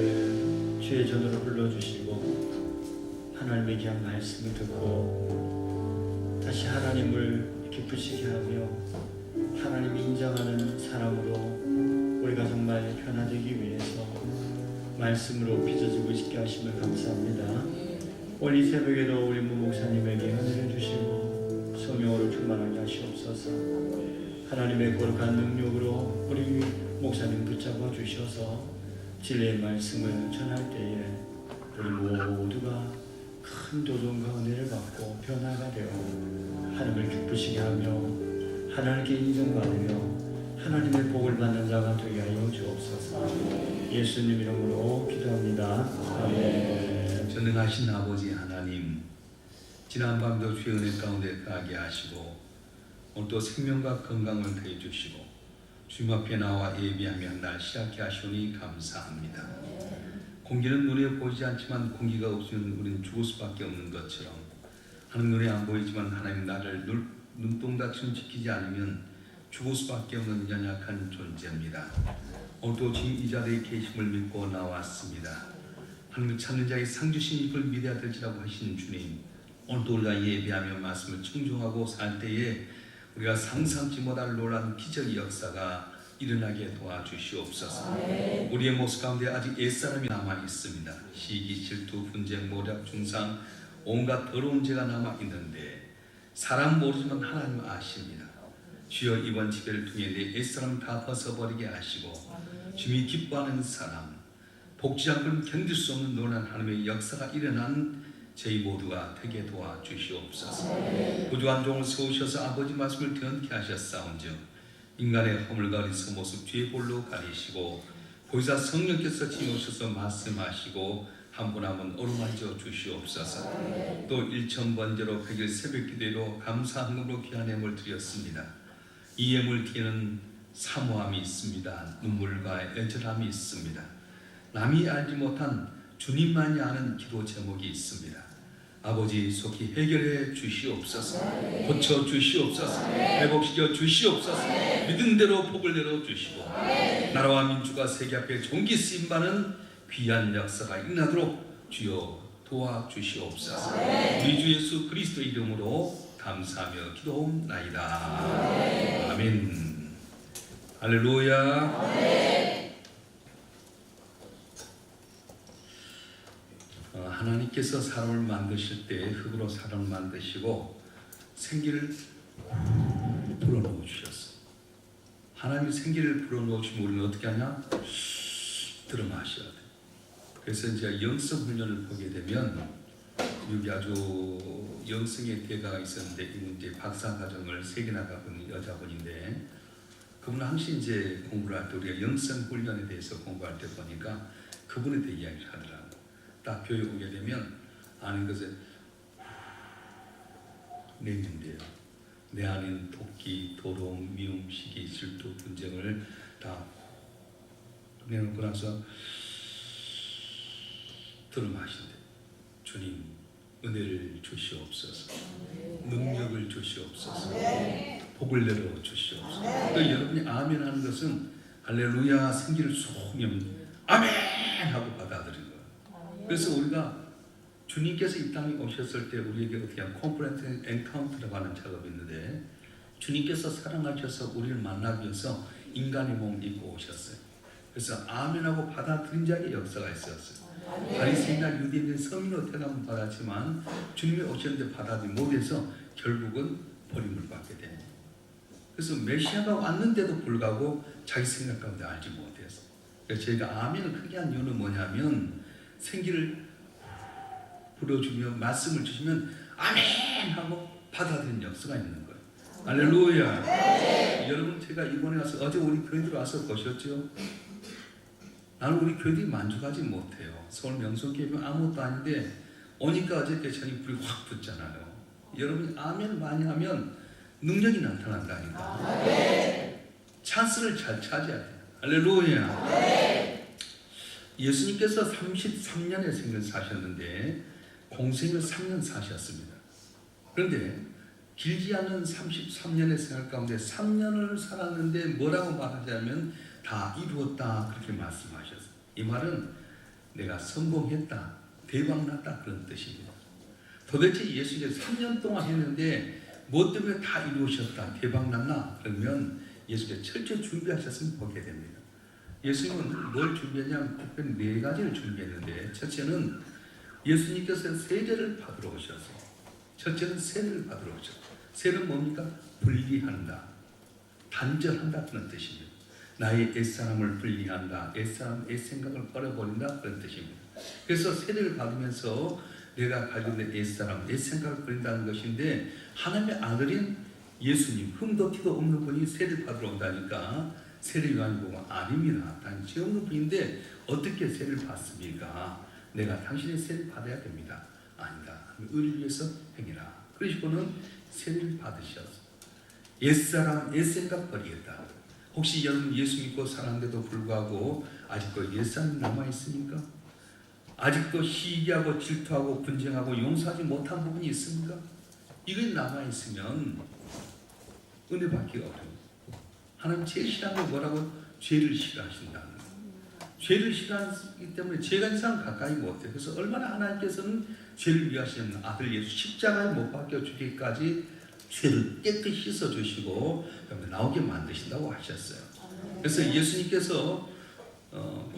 우리를 주의 전으로 불러주시고 하나님의 귀한 말씀을 듣고 다시 하나님을 기쁘시게 하며 하나님이 인정하는 사람으로 우리가 정말 변화되기 위해서 말씀으로 빚어지고 싶게 하심을 감사합니다. 오늘 이 새벽에도 우리 무 목사님에게 은혜를 주시고 성령으로 충만하게 하시옵소서. 하나님의 거룩한 능력으로 우리 목사님 붙잡아 주셔서 진리의 말씀을 전할 때에 우리 모두가 큰 도전과 은혜를 받고 변화가 되어 하나님을 기쁘시게 하며 하나님께 인정받으며 하나님의 복을 받는 자가 되게 하여 주옵소서. 예수님 이름으로 기도합니다. 아멘. 전능하신 아버지 하나님, 지난 밤도 주의 은혜 가운데 가게 하시고 오늘도 생명과 건강을 더해 주시고 주님 앞에 나와 예비하며 한 날 시작해 하시오니 감사합니다. 공기는 눈에 보이지 않지만 공기가 없으면 우리는 죽을 수밖에 없는 것처럼 하나님 눈에 안 보이지만 하나님 나를 눈동자처럼 지키지 않으면 죽을 수밖에 없는 연약한 존재입니다. 오늘도 지금 이 자리에 계심을 믿고 나왔습니다. 하나님을 찾는 자의 상 주신 입을 믿어야 될지라고 하신 주님, 오늘도 우리가 예배하며 말씀을 청종하고 살 때에 우리가 상상치 못할 놀라운 기적의 역사가 일어나게 도와주시옵소서. 우리의 모습 가운데 아직 옛사람이 남아있습니다. 시기, 질투, 분쟁, 모략, 중상, 온갖 더러운 죄가 남아있는데 사람 모르지만 하나님 아십니다. 주여 이번 집회를 통해 내 옛사람 다 벗어버리게 하시고 주님이 기뻐하는 사람, 복지 않고는 견딜 수 없는 놀라운 하나님의 역사가 일어난 저희 모두가 되게 도와주시옵소서. 구주한 종을 세우셔서 아버지 말씀을 견케 하셨사온즉 인간의 허물과 어리석은 모습 뒤에 볼로 가리시고 보이사 성령께서 지으셔서 말씀하시고 한 분 한 분 어루만져 주시옵소서. 또 1000번제로 100일 새벽 기도로 감사함으로 귀한 예물 드렸습니다. 이 예물 뒤에는 사모함이 있습니다. 눈물과 애절함이 있습니다. 남이 알지 못한 주님만이 아는 기도 제목이 있습니다. 아버지 속히 해결해 주시옵소서. 고쳐 주시옵소서. 회복시켜 주시옵소서. 믿은 대로 복을 내려 주시고 나라와 민주가 세계 앞에 존귀 쓰임받는 귀한 역사가 일어나도록 주여 도와주시옵소서. 우리 주 예수 그리스도 이름으로 감사하며 기도옵나이다. 아멘. 할렐루야. 하나님께서 사람을 만드실 때 흙으로 사람을 만드시고 생기를 불어넣어 주셨어요. 하나님이 생기를 불어넣어 주시면 우리는 어떻게 하냐? 들어 마셔야 돼. 그래서 이제 영성 훈련을 보게 되면 여기 아주 영성의 대가가 있었는데 이분 이제 박사 과정을 3개나 가본 여자분인데 그분은 항상 이제 공부를 할 때 우리가 영성 훈련에 대해서 공부할 때 보니까 그분에 대해 이야기를 하더라고요. 딱 교회 오게 되면 아는 것을 내면돼요. 내 안에 독기, 도롱, 미움, 시기, 질투, 분쟁을 다 내놓고 나서 들어 마신대. 주님 은혜를 주시옵소서. 능력을 주시옵소서. 복을 내려 주시옵소서. 그러니까 여러분이 아멘 하는 것은 할렐루야 생기를 쏘면 아멘 하고 받아들이는 거예요. 그래서 우리가 주님께서 이 땅에 오셨을 때 우리에게 어떻게 하면 컴플레트 엔카운트라고 하는 작업이 있는데 주님께서 사랑하셔서 우리를 만나기 위해서 인간의 몸을 입고 오셨어요. 그래서 아멘하고 받아들인 자의 역사가 있었어요. 바리새인이나 유대인들은 서민으로 태어나면 받았지만 주님이 오셨는데 받아들이지 못해서 결국은 버림을 받게 됩니다. 그래서 메시아가 왔는데도 불구하고 자기 생각 가운데 알지 못해서 그래서 저희가 아멘을 크게 한 이유는 뭐냐면 생기를 불어주며 말씀을 주시면 아멘 하고 받아들이는 역사가 있는 거예요. 할렐루야. 네. 여러분 제가 이번에 와서 어제 우리 교회들 와서 보셨죠? 나는 우리 교회들이 만족하지 못해요. 서울 명성교회는 아무것도 아닌데 오니까 어저께 저녁 불이 확 붙잖아요. 여러분이 아멘 많이 하면 능력이 나타난다니까. 네. 찬스를 잘 차지해야 돼요. 할렐루야. 네. 예수님께서 33년의 생을 사셨는데 공생을 3년 사셨습니다. 그런데 길지 않은 33년의 생활 가운데 3년을 살았는데 뭐라고 말하자면 다 이루었다 그렇게 말씀하셨어요. 이 말은 내가 성공했다, 대박났다 그런 뜻입니다. 도대체 예수님께서 3년 동안 했는데 뭐 때문에 다 이루셨다, 대박났나? 그러면 예수께서 철저히 준비하셨으면 보게 됩니다. 예수님은 뭘 준비했냐면 특별히 4가지를 준비했는데, 첫째는 예수님께서 세례를 받으러 오셔서, 첫째는 세례를 받으러 오셔서, 세례는 뭡니까? 분리한다, 단절한다 그런 뜻입니다. 나의 옛사람을 분리한다, 옛사람, 옛생각을 버려버린다 그런 뜻입니다. 그래서 세례를 받으면서 내가 가지고 있는 옛사람, 옛생각을 버린다는 것인데, 하나님의 아들인 예수님, 흠도 티도 없는 분이 세례를 받으러 온다니까 세례 요한이 보면 아닙니다. 단지 없는 분인데 어떻게 세례를 받습니까? 내가 당신의 세례를 받아야 됩니다. 아니다. 의를 위해서 행해라. 그러시고는 세례를 받으셔서 옛사람, 옛생각 버리겠다. 혹시 여러분 예수 믿고 살았는데도 불구하고 아직도 옛사람이 남아있습니까? 아직도 시기하고 질투하고 분쟁하고 용서하지 못한 부분이 있습니까? 이것이 남아있으면 은혜 받기가 어려워요. 하나님 제일 싫어하는 게 뭐라고? 죄를 싫어하신다는 거예요. 죄를 싫어하기 때문에 죄가 이상 가까이 못해요. 그래서 얼마나 하나님께서는 죄를 위하시는 아들 예수 십자가에 못 박혀 주기까지 죄를 깨끗이 씻어주시고 나오게 만드신다고 하셨어요. 그래서 예수님께서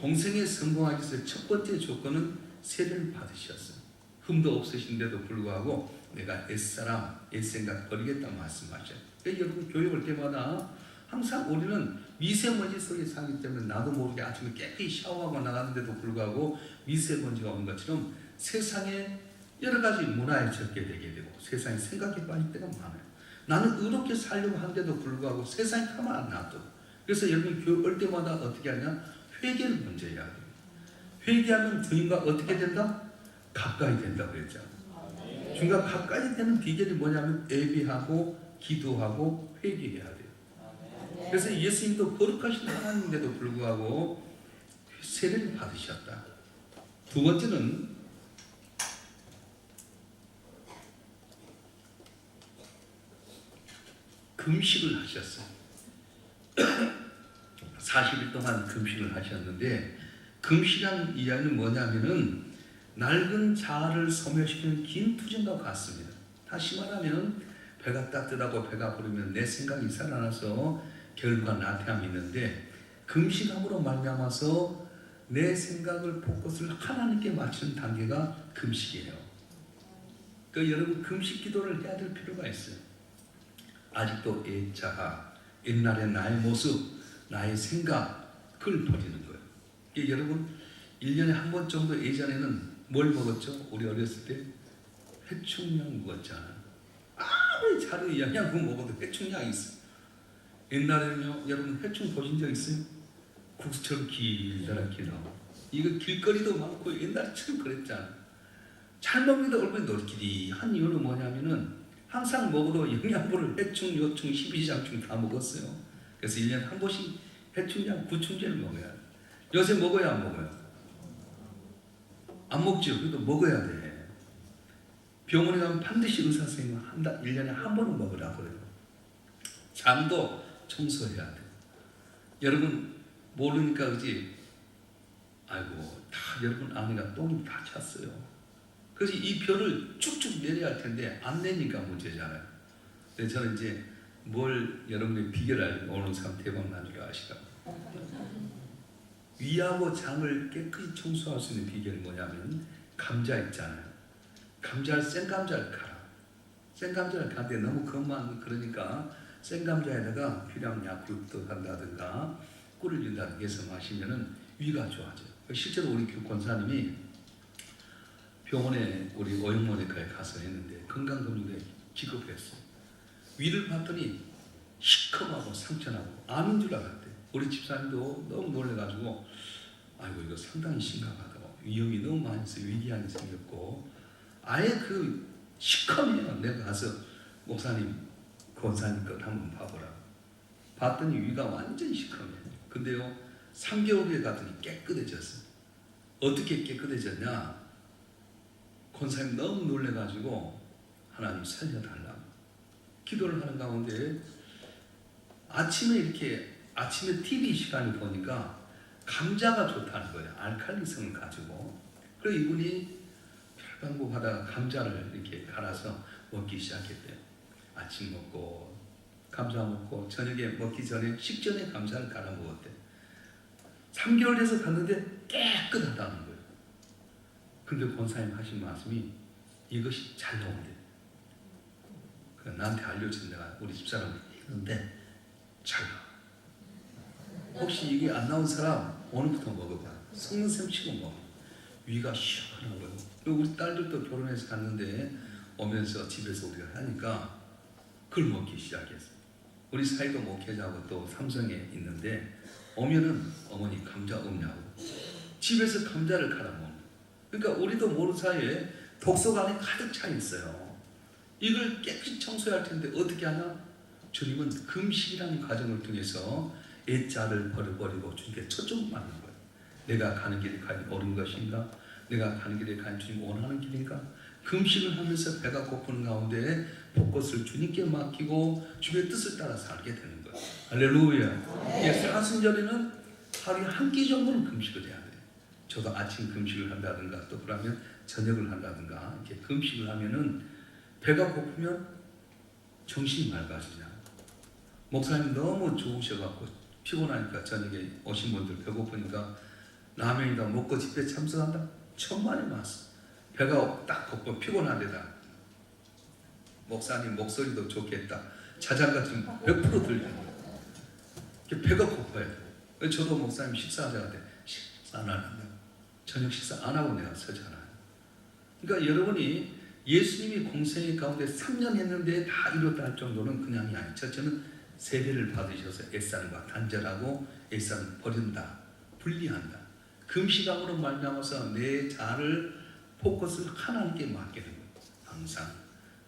공생에 성공하기 위해서 첫 번째 조건은 세례를 받으셨어요. 흠도 없으신데도 불구하고 내가 옛사람, 옛생각 버리겠다 말씀하셔요. 여러분 교회 올 때마다 항상 우리는 미세먼지 속에 살기 때문에 나도 모르게 아침에 깨끗이 샤워하고 나가는데도 불구하고 미세먼지가 오는 것처럼 세상에 여러 가지 문화에 적게 되게 되고 세상에 생각이 빠질 때가 많아요. 나는 의롭게 살려고 하는데도 불구하고 세상에 가만 안 놔둬. 그래서 여러분 교회 올 때마다 어떻게 하냐? 회개를 먼저 해야 돼요. 회개하면 주님과 어떻게 된다? 가까이 된다고 그랬잖아요. 주님과 가까이 되는 비결이 뭐냐면 예배하고 기도하고 회개해야 돼요. 그래서 예수님도 거룩하신 하나님인데도 불구하고 세례를 받으셨다. 두 번째는 금식을 하셨어요. 40일 동안 금식을 하셨는데, 금식이라는 이야기는 뭐냐면은 낡은 자아를 소멸시키는 긴 투쟁과 같습니다. 다시 말하면 배가 따뜻하고 배가 부르면 내 생각이 살아나서 결과 나태함이 있는데, 금식함으로 말미암아서 내 생각을 포커스를 하나님께 맞추는 단계가 금식이에요. 그러니까 여러분 금식 기도를 해야 될 필요가 있어요. 아직도 옛 자아, 옛날의 나의 모습, 나의 생각을 버리는 거예요. 여러분 1년에 한 번 정도 예전에는 뭘 먹었죠? 우리 어렸을 때 회충량 먹었잖아요. 아무리 자료 영양 그거 먹어도 회충량이 있어요. 옛날에는요, 여러분 회충 보신 적 있어요? 국수처럼 길다랗게 나오고, 이거 길거리도 많고 옛날처럼 그랬잖아요. 잘 먹는데 얼마나 노릇끼리 한 이유는 뭐냐면은 항상 먹어도 영양분을 회충, 요충, 십이지장충 다 먹었어요. 그래서 1년에 한 번씩 회충량, 구충제를 먹어야 돼. 요새 먹어야 안 먹어요? 안 먹죠. 그래도 먹어야 돼. 병원에 가면 반드시 의사 선생님은 1년에 한 번은 먹으라 그래요. 잠도 청소해야 돼. 여러분 모르니까 그지? 아이고 다 여러분 아내가 똥이 다 찼어요. 그래서 이 벼를 쭉쭉 내려야 할 텐데 안 내니까 문제잖아요. 그래서 저는 이제 뭘 여러분의 비결 알고 오는 사람 대박 난 줄 아시까? 위하고 장을 깨끗이 청소할 수 있는 비결이 뭐냐면 감자 있잖아요. 감자를 생감자를 갈아. 생감자를 갈때 너무 그것만 그러니까 생감자에다가 필요한 야쿠르트 한다든가 꿀을 준다든가 해서 마시면은 위가 좋아져요. 실제로 우리 권사님이 병원에 우리 오영모니카에 가서 했는데 건강검진에 기급했어요. 위를 봤더니 시커하고 상처나고 암인 줄 알았대. 우리 집사님도 너무 놀래가지고 아이고 이거 상당히 심각하다고, 위험이 너무 많이 있어요. 위궤양이 생겼고 아예 그 시커매요. 내가 가서 목사님 권사님 것 한번 봐보라. 봤더니 위가 완전 시커매요. 근데요 3개월 후에 갔더니 깨끗해졌어요. 어떻게 깨끗해졌냐? 권사님 너무 놀래가지고 하나님 살려달라고 기도를 하는 가운데 아침에 TV 시간을 보니까 감자가 좋다는 거예요. 알칼리성을 가지고. 그래서 이분이 별방법하다가 감자를 이렇게 갈아서 먹기 시작했대요. 아침 먹고 감자 먹고 저녁에 먹기 전에 식전에 감자를 갈아 먹었대요. 3개월 돼서 갔는데 깨끗하다는 거예요. 근데 권사님 하신 말씀이 이것이 잘 나온대. 나한테 알려준 내가 우리 집사람이 했는데 잘 나와. 혹시 이게 안 나온 사람 오늘부터 먹어봐. 섞는 셈 치고 먹어. 위가 시원한 거예요. 그리고 우리 딸들도 결혼해서 갔는데 오면서 집에서 우리가 하니까 그걸 먹기 시작했어요. 우리 사이도 목회자하고 또 삼성에 있는데 오면은 어머니 감자 없냐고. 집에서 감자를 갈아 먹는. 그러니까 우리도 모르는 사이에 독소가 안에 가득 차 있어요. 이걸 깨끗이 청소해야 할 텐데 어떻게 하냐? 주님은 금식이라는 과정을 통해서 애자를 버려버리고 주님께 초점 맞는 거예요. 내가 가는 길이 과연 옳은 것인가? 내가 가는 길에 과연 주님 원하는 길인가? 금식을 하면서 배가 고프는 가운데 벚꽃을 주님께 맡기고 주님의 뜻을 따라 살게 되는 거예요. 할렐루야. 사순절에는 하루에 한 끼 정도는 금식을 해야 돼요. 저도 아침 금식을 한다든가 또 그러면 저녁을 한다든가 이렇게 금식을 하면은 배가 고프면 정신이 맑아지냐. 목사님 너무 좋으셔갖고 피곤하니까 저녁에 오신 분들 배고프니까 라면이다 먹고 집회 참석한다. 천만에 맞어. 배가 딱 고프 피곤한데다 목사님 목소리도 좋겠다. 자장가 지금 100% 들리는 거예요. 배가 고파요. 저도 목사님 식사하자고 때 식사 안 하는데 저녁 식사 안 하고 내가 서잖아요. 그러니까 여러분이 예수님이 공생의 가운데 3년 했는데 다 이뤘다 할 정도는 그냥이 아니에요. 첫째는 세례를 받으셔서 애산과 단절하고 애산을 버린다. 분리한다. 금시강으로 말미암아서 내 자를 포커스를 하나님께 맡게 되는 거예요. 항상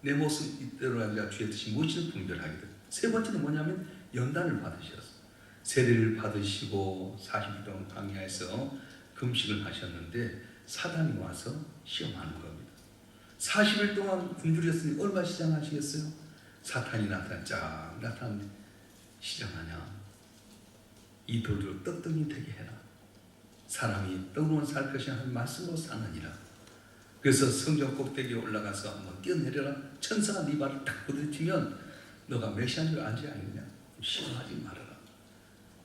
내 모습 이대로 아니라 주의 뜻이 무엇인지 분별하게 돼요. 세 번째는 뭐냐면 연단을 받으셨어요. 세례를 받으시고 40일 동안 광야에서 금식을 하셨는데 사단이 와서 시험하는 겁니다. 40일 동안 굶주렸으니 얼마 시장하시겠어요? 사탄이 나타나면 시장하냐? 이 돌들을 떡덩이 되게 해라. 사람이 떡으로만 살 것이 아니라 말씀으로 사느니라. 그래서 성전 꼭대기에 올라가서 한번 뛰어내려라. 천사가 네 발을 딱 부딪히면 너가 메시아인 줄 알지 아니냐? 시험하지 말아라.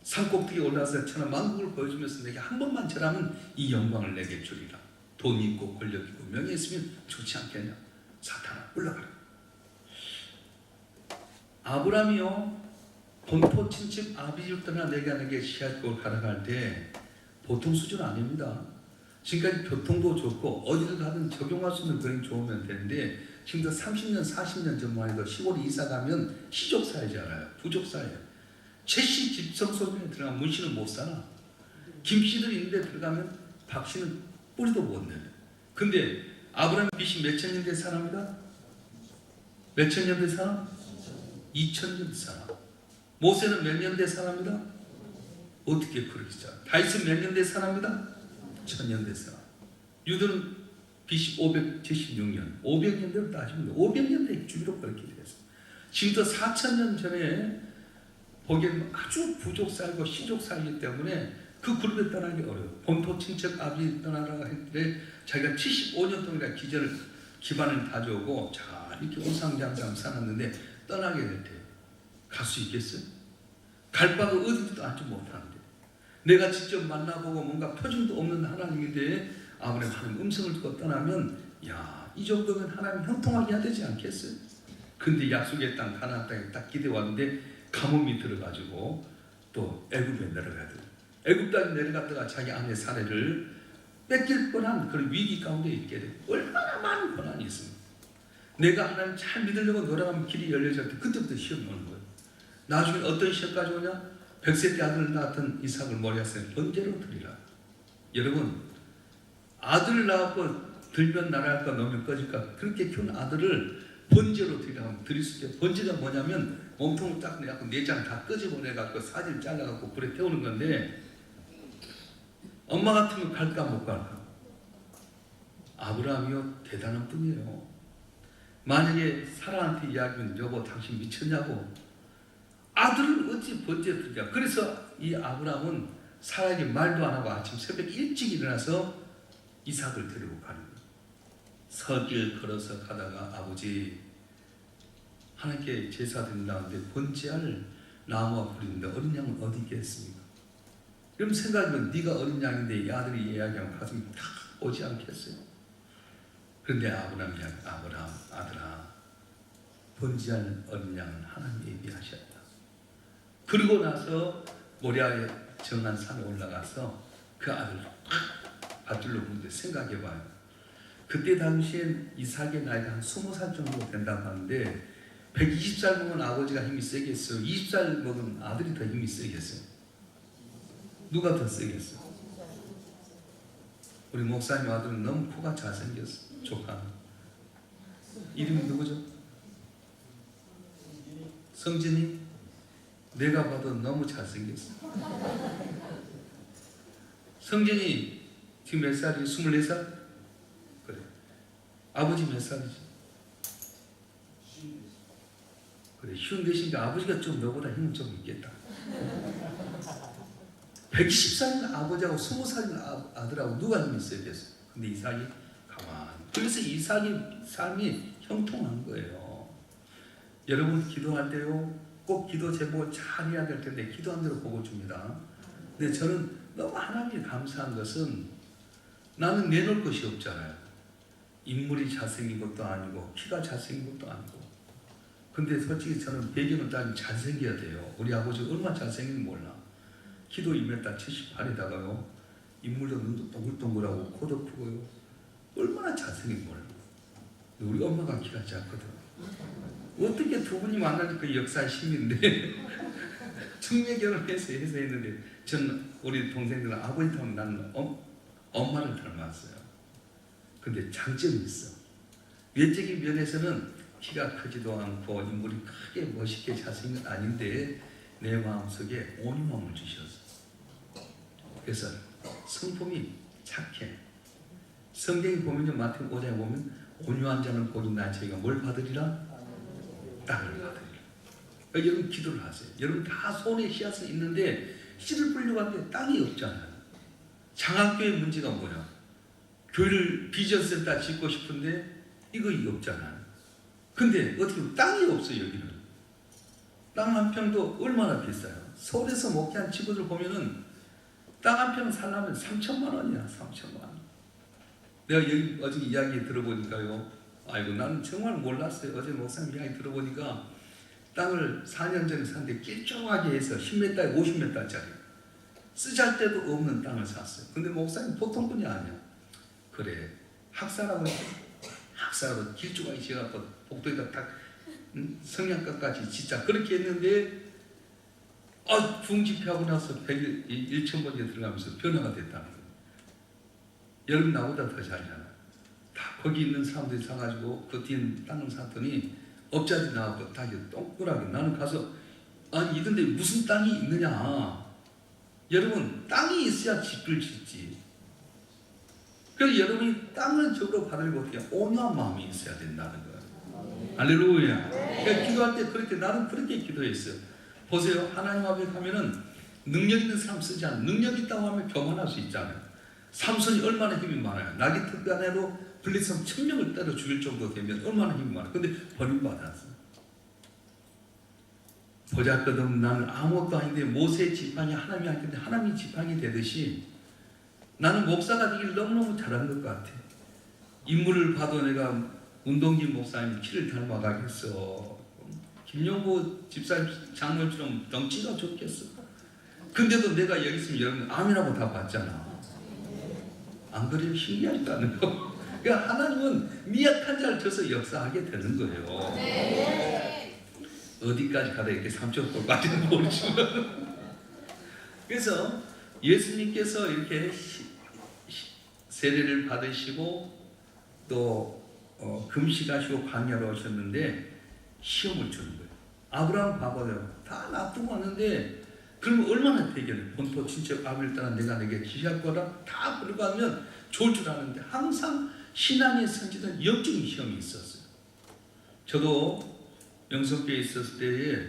산 꼭대기에 올라가서 천하 만국을 보여주면서 내게 한 번만 절하면 이 영광을 내게 주리라. 돈 있고 권력 있고 명예 있으면 좋지 않겠냐? 사탄아 올라가라. 아브라함이요 본토 친척 아비집 떠나 내게 시앗국을 가라갈 때 보통 수준 아닙니다. 지금까지 교통도 좋고 어디를 가든 적용할 수 있는 그런 좋으면 되는데 지금도 30년 40년 전만 해도 시골에 이사 가면 시족 사회잖아요. 부족 사회예요. 최씨 집성소에 들어가면 문씨는 못 살아. 김씨들이 있는데 들어가면 박씨는 뿌리도 못 내려. 근데 아브라함 빚이 몇천 년 된 사람이다? 몇천 년 된 사람? 2000년 된 사람. 모세는 몇 년 된 사람이다? 어떻게 그렇게 자? 다윗은 몇 년 된 사람이다? 1000년 된 사람. 유대는 빚이 576년. 500년대로 따지면 500년대 주기로 그렇게 됐어요. 지금도 4000년 전에 보기에는 아주 부족 살고 시족 살기 때문에 그 그룹에 떠나기 어려워요. 본토 친척 아비 떠나라고 했는데 자기가 75년 동안 기반을 다져오고 자 이렇게 우상장상 살았는데 떠나게 될 때 갈 수 있겠어요? 갈 바가 어디도 알지 못하는데 내가 직접 만나보고 뭔가 표준도 없는 하나님인데 아무래도 하나님 음성을 듣고 떠나면 야, 이 정도면 하나님 형통하게 해야 되지 않겠어요? 근데 약속의 땅 가나안 땅에 딱 기대 왔는데 가뭄이 들어가지고 또 애굽에 내려가야 돼요. 애굽 땅에 내려갔다가 자기 아내 사례를 뺏길 뻔한 그런 위기 가운데 있게 돼요. 얼마나 많은 고난이 있습니다. 내가 하나님 잘 믿으려고 노력하면 길이 열려질 때 그때부터 시험이 오는 거예요. 나중에 어떤 시험까지 오냐? 100세 때 아들을 낳았던 이삭을 모리아스에 번제로 드리라. 여러분 아들을 낳았고 들면 나랄까 놓으면 꺼질까 그렇게 키운 아들을 번제로 드리라고 드릴 수 있죠. 번제가 뭐냐면 몸통을 딱 내갖고 내장 다 끄집어내갖고 사지를 잘라갖고 불에 태우는 건데 엄마 같으면 갈까 못 갈까? 아브라함이요 대단한 분이에요. 만약에 사라한테 이야기하면 여보 당신 미쳤냐고 아들을 어찌 번제 드리냐. 그래서 이 아브라함은 사라에게 말도 안 하고 아침 새벽 일찍 일어나서 이삭을 데리고 가는 거예요. 서길 걸어서 가다가 아버지 하나님께 제사 드린다는데 번제할 나무와 불인데 어린 양은 어디 있겠습니까? 그럼 생각하면 네가 어린 양인데 이 아들이 이야기하면 가슴이 탁 오지 않겠어요? 그런데 아브라함이 아브라함 아들아 번제할 어린 양은 하나님이 예비하셨다. 그러고 나서 모리아의 정한 산에 올라가서 그 아들을 탁 밧줄로 부는데 생각해봐요. 그때 당시엔 이삭의 나이가 한 20살 정도 된다고 하는데 120살 먹은 아버지가 힘이 세겠어요? 20살 먹은 아들이 더 힘이 세겠어요? 누가 더 세겠어요? 우리 목사님 아들은 너무 코가 잘생겼어. 조카. 이름이 누구죠? 성진이? 내가 봐도 너무 잘생겼어. 성진이 지금 몇 살이에요? 24살? 그래. 아버지 몇 살이지? 그래, 쉬운 대신에 아버지가 좀 너보다 힘은 좀 있겠다. 110살인 아버지하고 20살인 아들하고 누가 힘이 세겠어? 근데 이삭이 가만히. 그래서 이삭의 삶이 형통한 거예요. 여러분 기도할 때요, 꼭 기도 제목을 잘 해야 될 텐데 기도한 대로 복을 줍니다. 근데 저는 너무 하나님이 감사한 것은 나는 내놓을 것이 없잖아요. 인물이 잘생긴 것도 아니고 키가 잘생긴 것도 아니고. 근데 솔직히 저는 배경을 따지면 잘생겨야 돼요. 우리 아버지 얼마나 잘생긴지 몰라. 키도 2m 78에다가요. 인물도 눈도 동글동글하고 코도 크고요. 얼마나 잘생긴지 몰라. 우리 엄마가 키가 작거든. 어떻게 두 분이 만나니까 그 역사의 힘인데 청매 결혼해서 했는데 전 우리 동생들은 아버지 닮은 나는 엄마를 닮았어요. 근데 장점이 있어. 외적인 면에서는 키가 크지도 않고 인물이 크게 멋있게 잘생긴 건 아닌데 내 마음속에 온유함을 주셨어. 그래서 성품이 착해. 성경이 보면요, 마태복음 5장에 보면 온유한 자는 복이 있나 저희가 뭘 받으리라? 땅을 받으리라. 여러분 기도를 하세요. 여러분 다 손에 씨앗은 있는데 씨를 뿌리려고 하는데 땅이 없잖아요. 장학교의 문제가 뭐야? 교회를 비전센터 짓고 싶은데 이거 없잖아요. 근데 어떻게 보면 땅이 없어요. 여기는 땅 한 평도 얼마나 비싸요. 서울에서 목회한 친구들 보면은 땅 한 평 살려면 3천만 원이야. 3천만 원. 내가 여기 어제 이야기 들어보니까요, 아이고 나는 정말 몰랐어요. 어제 목사님 이야기 들어보니까 땅을 4년 전에 샀는데 길쭉하게 해서 10m에 50m짜리 쓰잘데도 없는 땅을 샀어요. 근데 목사님 보통 분이 아니야. 그래, 학사라고 길쭉하게 지어갖고 복도에다 딱 성냥갑까지 진짜 그렇게 했는데 중집회하고 나서 1,000번째 들어가면서 변화가 됐다는 거예요. 여러분 나보다 더 잘잖아. 다 거기 있는 사람들이 사가지고 그 뒤에 땅을 샀더니 업자들이 나와서 다 동그랗게. 나는 가서 아니 이런데 무슨 땅이 있느냐. 여러분 땅이 있어야 집을 짓지. 그래서 여러분이 땅을 적으로 받으려고 어떻게 온유한 마음이 있어야 된다는 거예요. 할렐루야. 그러니까 기도할 때 그렇게 나는 그렇게 기도했어요. 보세요. 하나님 앞에 가면은 능력 있는 사람 쓰지 않아요. 능력 있다고 하면 교만할 수 있잖아요. 삼손이 얼마나 힘이 많아요. 나귀 턱 안에로 블리섬 1000명을 때려 죽일 정도 되면 얼마나 힘이 많아요. 근데 버림받았어요. 보잘것없는 나는 아무것도 아닌데 모세의 지팡이 하나님이 할 텐데 하나님이 지팡이 되듯이 나는 목사가 되길 너무너무 잘한 것 같아. 인물을 봐도 내가 운동진 목사님 키를 닮아가겠어. 김용보 집사님 장모처럼 덩치가 좋겠어. 근데도 내가 여기 있으면 여러분 아멘하고 다 봤잖아. 안 그래요? 신기하지도 거. 그러니까 하나님은 미약한 자를 쳐서 역사하게 되는 거예요. 네. 어디까지 가다 이렇게 삼천포까지는 모르지만. 그래서 예수님께서 이렇게 세례를 받으시고 또 금식하시고 광야로 오셨는데 시험을 주는 거예요. 아브라함 봐봐요. 다 놔두고 왔는데 그러면 얼마나 대견해. 본토 친척 아벨 따라 내가 내게 지시할 거라 다 불가하면 좋을 줄 아는데 항상 신앙의 선지는 영적인 시험이 있었어요. 저도 영성교회에 있었을 때에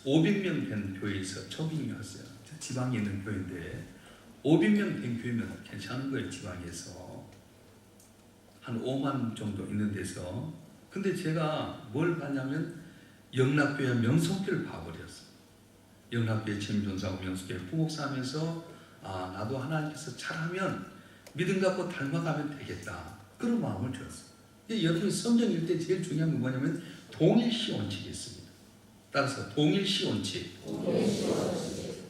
500명 된 교회에서 초빙이 왔어요. 지방에 있는 교회인데 500명 된 교회면 괜찮은 거예요. 지방에서 한 5만 정도 있는 데서. 근데 제가 뭘 봤냐면 영락교회 명성교를 봐버렸어요. 영락교회 최민존사하고 명성교회 부목사하면서 나도 하나님께서 잘하면 믿음 갖고 닮아가면 되겠다, 그런 마음을 주었어요. 여러분이 성경 읽을 때 제일 중요한 건 뭐냐면 동일시 원칙이 있습니다. 따라서 동일시 원칙.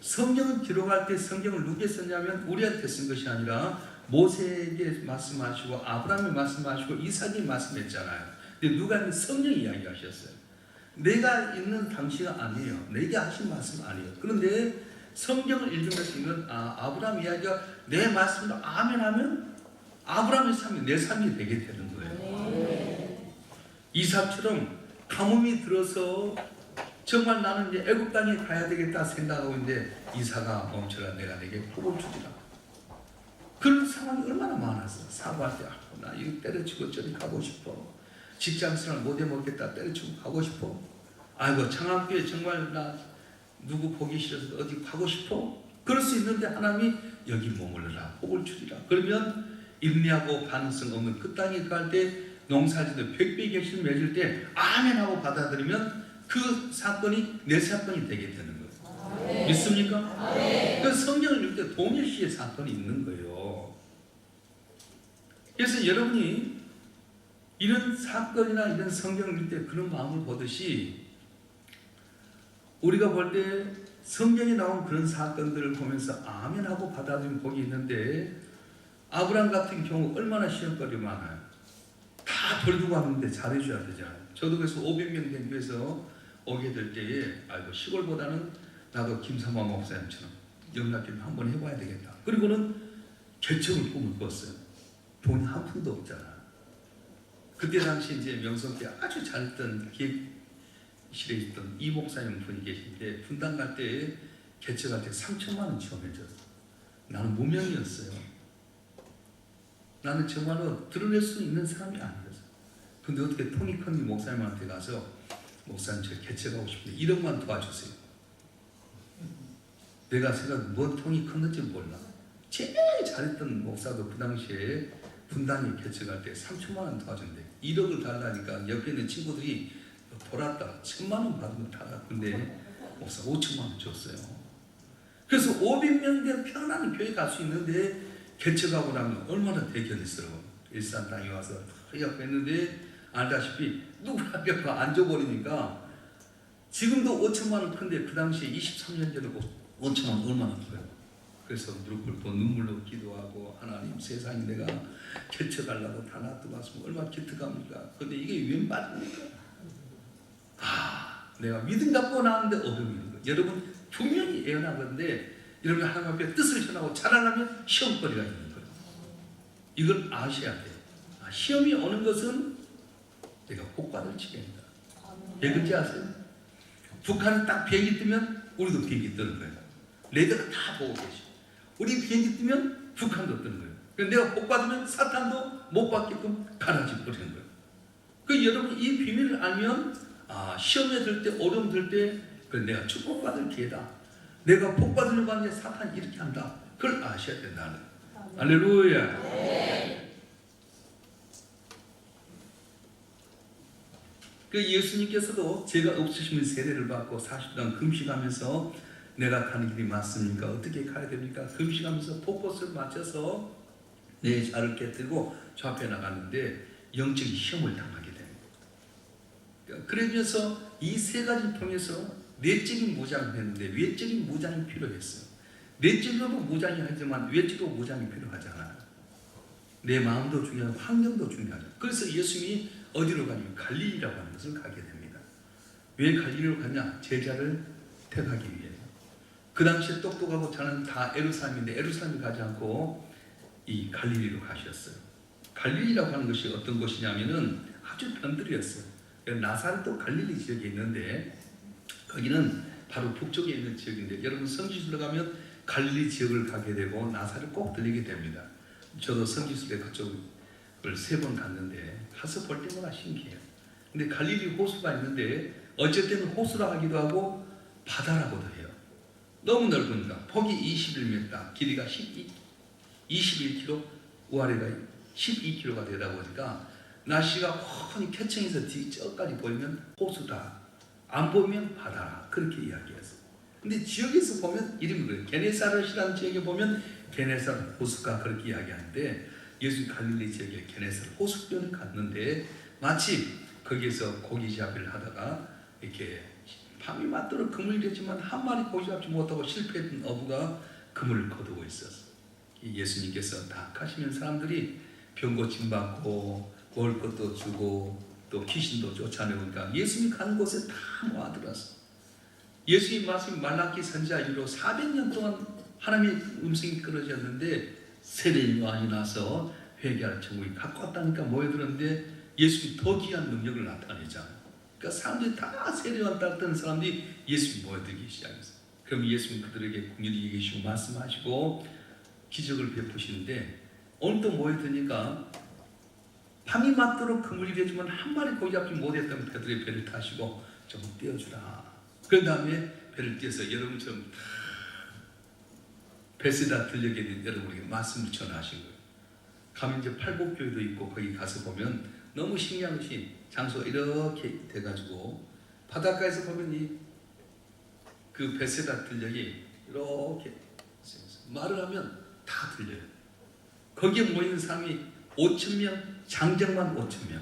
성경을 기록할 때 성경을 누구에게 썼냐면 우리한테 쓴 것이 아니라 모세에게 말씀하시고 아브라함에 말씀하시고 이삭에 말씀했잖아요. 근데 누가 성령 이야기하셨어요. 내가 있는 당시가 아니에요. 내게 하신 말씀 아니에요. 그런데 성경을 읽으면서 이건 아브라함 이야기가 내 말씀으로 아멘 하면 아브라함의 삶이 내 삶이 되게 되는 거예요. 이삭처럼 가뭄이 들어서 정말 나는 이제 애굽 땅에 가야 되겠다 생각하고 있는데 이삭아 멈춰라, 내가 내게 복을 주리라. 그런 상황이 얼마나 많았어. 사고할 때 나 이거 때려치고 저리 가고 싶어. 직장생활 못해 먹겠다, 때려치고 가고 싶어. 아이고 창암교회 정말 나 누구 보기 싫어서 어디 가고 싶어. 그럴 수 있는데 하나님이 여기 머물러라, 복을 주리라. 그러면 인내하고 반응성 없는 그 땅에 갈 때 농사짓는 백배 객실 맺을 때 아멘하고 받아들이면 그 사건이 내 사건이 되게 되는 거예요. 믿습니까? 그 성경을 읽을 때 동일시의 사건이 있는 거예요. 그래서 여러분이 이런 사건이나 이런 성경을 읽을 때 그런 마음을 보듯이 우리가 볼 때 성경에 나온 그런 사건들을 보면서 아멘하고 받아들이는 복이 있는데 아브라함 같은 경우 얼마나 시험거리 많아요. 다 돌두고 왔는데 잘해줘야 되잖아요. 저도 그래서 500명 된 교회에서 오게 될 때에 시골보다는 나도 김삼화 목사님처럼 영락교회 한번 해봐야 되겠다. 그리고는 개척을 꿈을 꿨어요. 돈이 한 푼도 없잖아. 그때 당시 이제 명성교회 아주 잘했던 기획실에 있던 이 목사님 분이 계신데 분당 갈 때 개척할 때 3천만 원 지원해줬어. 나는 무명이었어요. 나는 정말로 드러낼 수 있는 사람이 아니었어. 근데 어떻게 토니 컨니 목사님한테 가서 목사님 제가 개척하고 싶은데 1억만 도와주세요. 내가 생각 뭔 통이 컸는지 몰라. 제일 잘했던 목사도 그 당시에 분당에 개척할 때 3천만 원 도와준대. 1억을 달라니까 옆에 있는 친구들이 돌았다. 1,000만 원 받으면 달라. 근데 목사 5천만 원 줬어요. 그래서 500명 된 편안한 교회 갈 수 있는데 개척하고 나면 얼마나 대견스러워. 일산 땅에 와서 허약했는데 했는데 알다시피 누구한테 앉아버리니까 지금도 5천만 원 큰데 그 당시에 23년 전에 5천만 원 얼마나 커요. 그래서 무릎 꿇고 눈물로 기도하고 하나님 세상에 내가 개척하려고 다 놔두었으면 얼마나 기특합니까. 근데 이게 웬 말입니까? 내가 믿음 갖고 나왔는데 어려움이 있는 거예요. 여러분 분명히 예언한 건데 여러분 하나님 앞에 뜻을 전하고 자라나면 시험거리가 있는 거예요. 이걸 아셔야 돼요. 시험이 오는 것은 내가 복받을 지경이다. 왜 그런지 아세요? 북한은 딱 비행기 뜨면 우리도 비행기 뜨는 거예요. 레이더가 다 보고 계시고 우리 비행기 뜨면 북한도 뜨는 거예요. 그래서 내가 복받으면 사탄도 못 받게끔 가라지 버리는 거예요. 그 여러분 이 비밀을 알면 시험에 들 때 어려움 들 때 그래 내가 축복받을 기회다. 내가 복받으려고 하는데 사탄이 이렇게 한다. 그걸 아셔야 된다는 거예요. 할렐루야. 그 예수님께서도 제가 없으시면 세례를 받고 40년 금식하면서 내가 가는 길이 맞습니까? 어떻게 가야 됩니까? 금식하면서 포커스를 맞춰서 내 자를 깨뜨리고 저 앞에 나갔는데 영적인 시험을 당하게 됩니다. 그러면서 이 세 가지 통해서 내적인 무장을 했는데 외적인 무장이 필요했어요. 내적으로 무장이 하지만 외적으로 무장이 필요하잖아요. 내 마음도 중요하고 환경도 중요하죠. 그래서 예수님이 어디로 가냐면 갈릴리라고 하는 것을 가게 됩니다. 왜 갈릴리로 갔냐? 제자를 택하기 위해서. 그 당시에 똑똑하고 저는 다 에루살렘인데 에루살렘에 가지 않고 이 갈릴리로 가셨어요. 갈릴리라고 하는 것이 어떤 곳이냐면은 아주 변들이었어요. 나사렛도 갈릴리 지역에 있는데 거기는 바로 북쪽에 있는 지역인데 여러분 성지순례 가면 갈릴리 지역을 가게 되고 나사렛 꼭 들리게 됩니다. 저도 성지순례 그쪽을 3번 갔는데 가서 볼 때마다 신기해요. 근데 갈릴리 호수가 있는데 어쩔 때는 호수라 하기도 하고 바다라고도 해요. 너무 넓으니까 폭이 21m, 길이가 21km, 우아래가 12km가 되다 보니까 날씨가 훤히 쾌청에서 뒤저까지 보이면 호수다, 안 보면 바다라, 그렇게 이야기했어요. 근데 지역에서 보면 이름이 그래요. 게네사렛이라는 지역에 보면 게네사렛 호수가 그렇게 이야기하는데, 예수님 갈릴리 지역에 게네사렛 호수변을 갔는데 마치 거기에서 고기 잡이를 하다가 이렇게 밤이 맞도록 그물이 됐지만 한 마리 고기 잡지 못하고 실패했던 어부가 그물을 거두고 있었어요. 예수님께서 다 가시면 사람들이 병 고침 받고 먹을 것도 주고 또 귀신도 쫓아내오니까 예수님이 가는 곳에 다 모아들었어. 예수님 말씀이 말라기 선지자 이후로 400년 동안 하나님의 음성이 끊어졌는데 세례 요한이 나서 회개할 천국이 갖고 왔다니까 모여들었는데 예수님이 더 귀한 능력을 나타내잖아요. 그러니까 사람들이 다 세례 요한 따랐던 사람들이 예수님 모여들기 시작했어요. 그럼 예수님 그들에게 긍휼히 얘기하시고 말씀하시고 기적을 베푸시는데 오늘 또 모여드니까 밤이 맞도록 그물이 되지만 한 마리 고기 잡지 못했던 베드로의 배를 타시고 좀 띄워주라. 그 다음에 배를 띄어서 여러분처럼 베세다 들녘에 있는 여러분에게 말씀을 전하신 거예요. 가면 이제 팔복교회도 있고 거기 가서 보면 너무 신기한 것이 장소가 이렇게 돼가지고 바닷가에서 보면 그 베세다 들녘이 이렇게 말을 하면 다 들려요. 거기에 모이는 사람이 5,000명, 장정만 5,000명,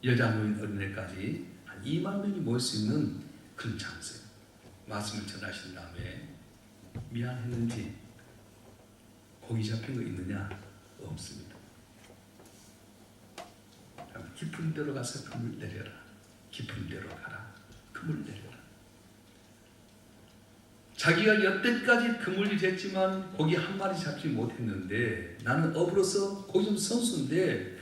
여자 노인 어린애까지 한 2만 명이 모일 수 있는 그런 장소예요. 말씀을 전하신 다음에 미안했는지 고기 잡힌 거 있느냐? 없습니다. 깊은 데로 가서 그물 내려라. 깊은 데로 가라. 그물 내려라. 자기가 여태까지 그물이 됐지만 고기 한 마리 잡지 못했는데 나는 어부로서 고기 좀 선수인데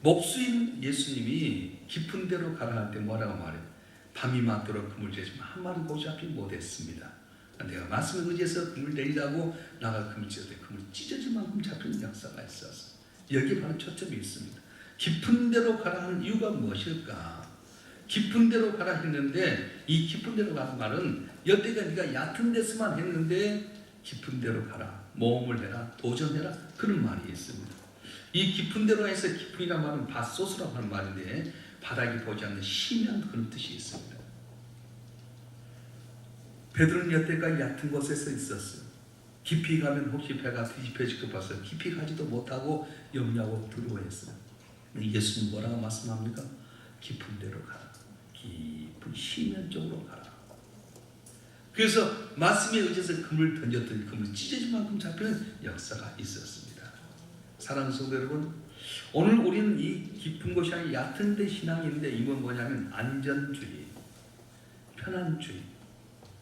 목수인 예수님이 깊은 데로 가라 할 때 뭐라고 말해요? 밤이 맞도록 그물 되지만 한 마리 고기 잡지 못했습니다. 내가 말씀을 의지해서 그물 내리라고 나가 그물 찢었더니 그물 찢어질 만큼 잡히는 역사가 있었어. 여기에 바로 초점이 있습니다. 깊은 데로 가라 하는 이유가 무엇일까? 깊은 데로 가라 했는데 이 깊은 데로 가는 말은 여태가 네가 얕은 데서만 했는데 깊은 데로 가라, 모험을 해라, 도전해라, 그런 말이 있습니다. 이 깊은 데로 해서 깊은이라는 말은 바소스라고 하는 말인데 바닥이 보지 않는 심연, 그런 뜻이 있습니다. 베드로는 여태까지 얕은 곳에서 있었어요. 깊이 가면 혹시 배가 뒤집혀질 것 봐서 깊이 가지도 못하고 염려하고 두려워했어요. 예수님 뭐라고 말씀합니까? 깊은 데로 가라. 깊은 심연 쪽으로 가라. 그래서 말씀에 의지해서 그물을 던졌더니 그물이 찢어질 만큼 잡히는 역사가 있었습니다. 사랑하는 성도 여러분, 오늘 우리는 이 깊은 곳이 아니라 얕은 데 신앙인데 이건 뭐냐면 안전주의, 편안주의.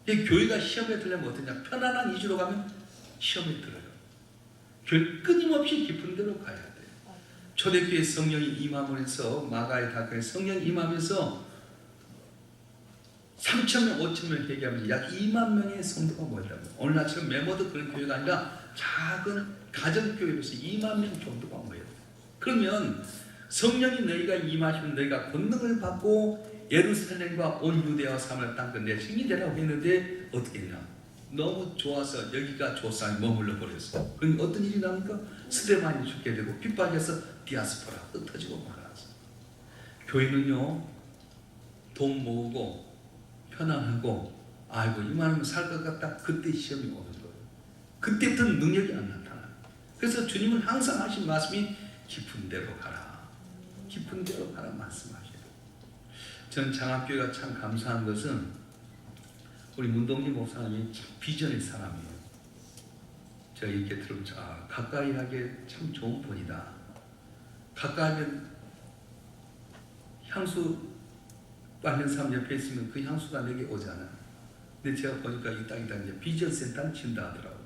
교회가 시험에 들려면 어떠냐? 편안한 이주로 가면 시험에 들어요. 교회 끊임없이 깊은 데로 가야 돼요. 초대교회 성령이 임하면서 마가의 다크에 성령 임하면서 3,000명, 5,000명 회개하면서 약 2만 명의 성도가 모였다고. 오늘날처럼 메모드 그런 교회가 아니라 작은 가정교회로서 2만 명 정도가 모여요. 그러면 성령이 너희가 임하시면 너희가 권능을 받고 예루살렘과 온 유대와 사마리아 땅 끝내 증인이 되라고 했는데 어떻게 했냐? 너무 좋아서 여기가 조상이 머물러 버렸어요. 그럼 어떤 일이 납니까? 스데반이 죽게 되고 핍박해서 디아스포라 흩어지고 말았어요. 교회는요, 돈 모으고 편안하고 아이고 이만하면 살 것 같다, 그때 시험이 오는 거예요. 그때부터 능력이 안 나타나요. 그래서 주님은 항상 하신 말씀이 깊은 데로 가라, 깊은 데로 가라 말씀하셔요. 전 장학교회가 참 감사한 것은 우리 문동진 목사님이 참 비전의 사람이에요. 제가 이렇게 들으면 가까이 하기에 참 좋은 분이다. 가까이 하면 향수 받는 사람 옆에 있으면 그 향수가 내게 오잖아. 근데 제가 보니까 이 땅이다 이제 비전 센터를 친다 하더라고.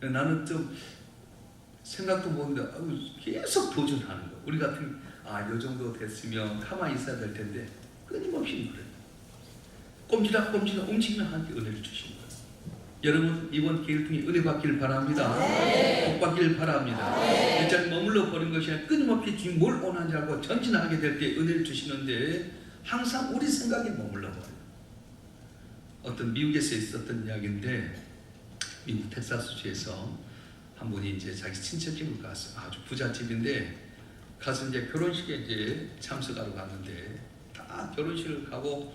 나는 좀 생각도 못했는데 계속 도전하는 거. 우리 같은 요 정도 됐으면 가만히 있어야 될 텐데 끊임없이 그래. 꼼지락 움직이면 하나님께 은혜를 주시는 거예요. 여러분 이번 기회를 통해 은혜 받기를 바랍니다. 복 받기를 바랍니다. 일자리 머물러 버린 것이 아니라 끊임없이 주님 뭘 원하는지 알고 전진하게 될 때 은혜를 주시는데 항상 우리 생각에 머물러 버려요. 어떤 미국에서 있었던 이야기인데 미국 텍사스주에서 한 분이 이제 자기 친척집을 갔어요. 아주 부잣집인데 가서 이제 결혼식에 이제 참석하러 갔는데 다 결혼식을 가고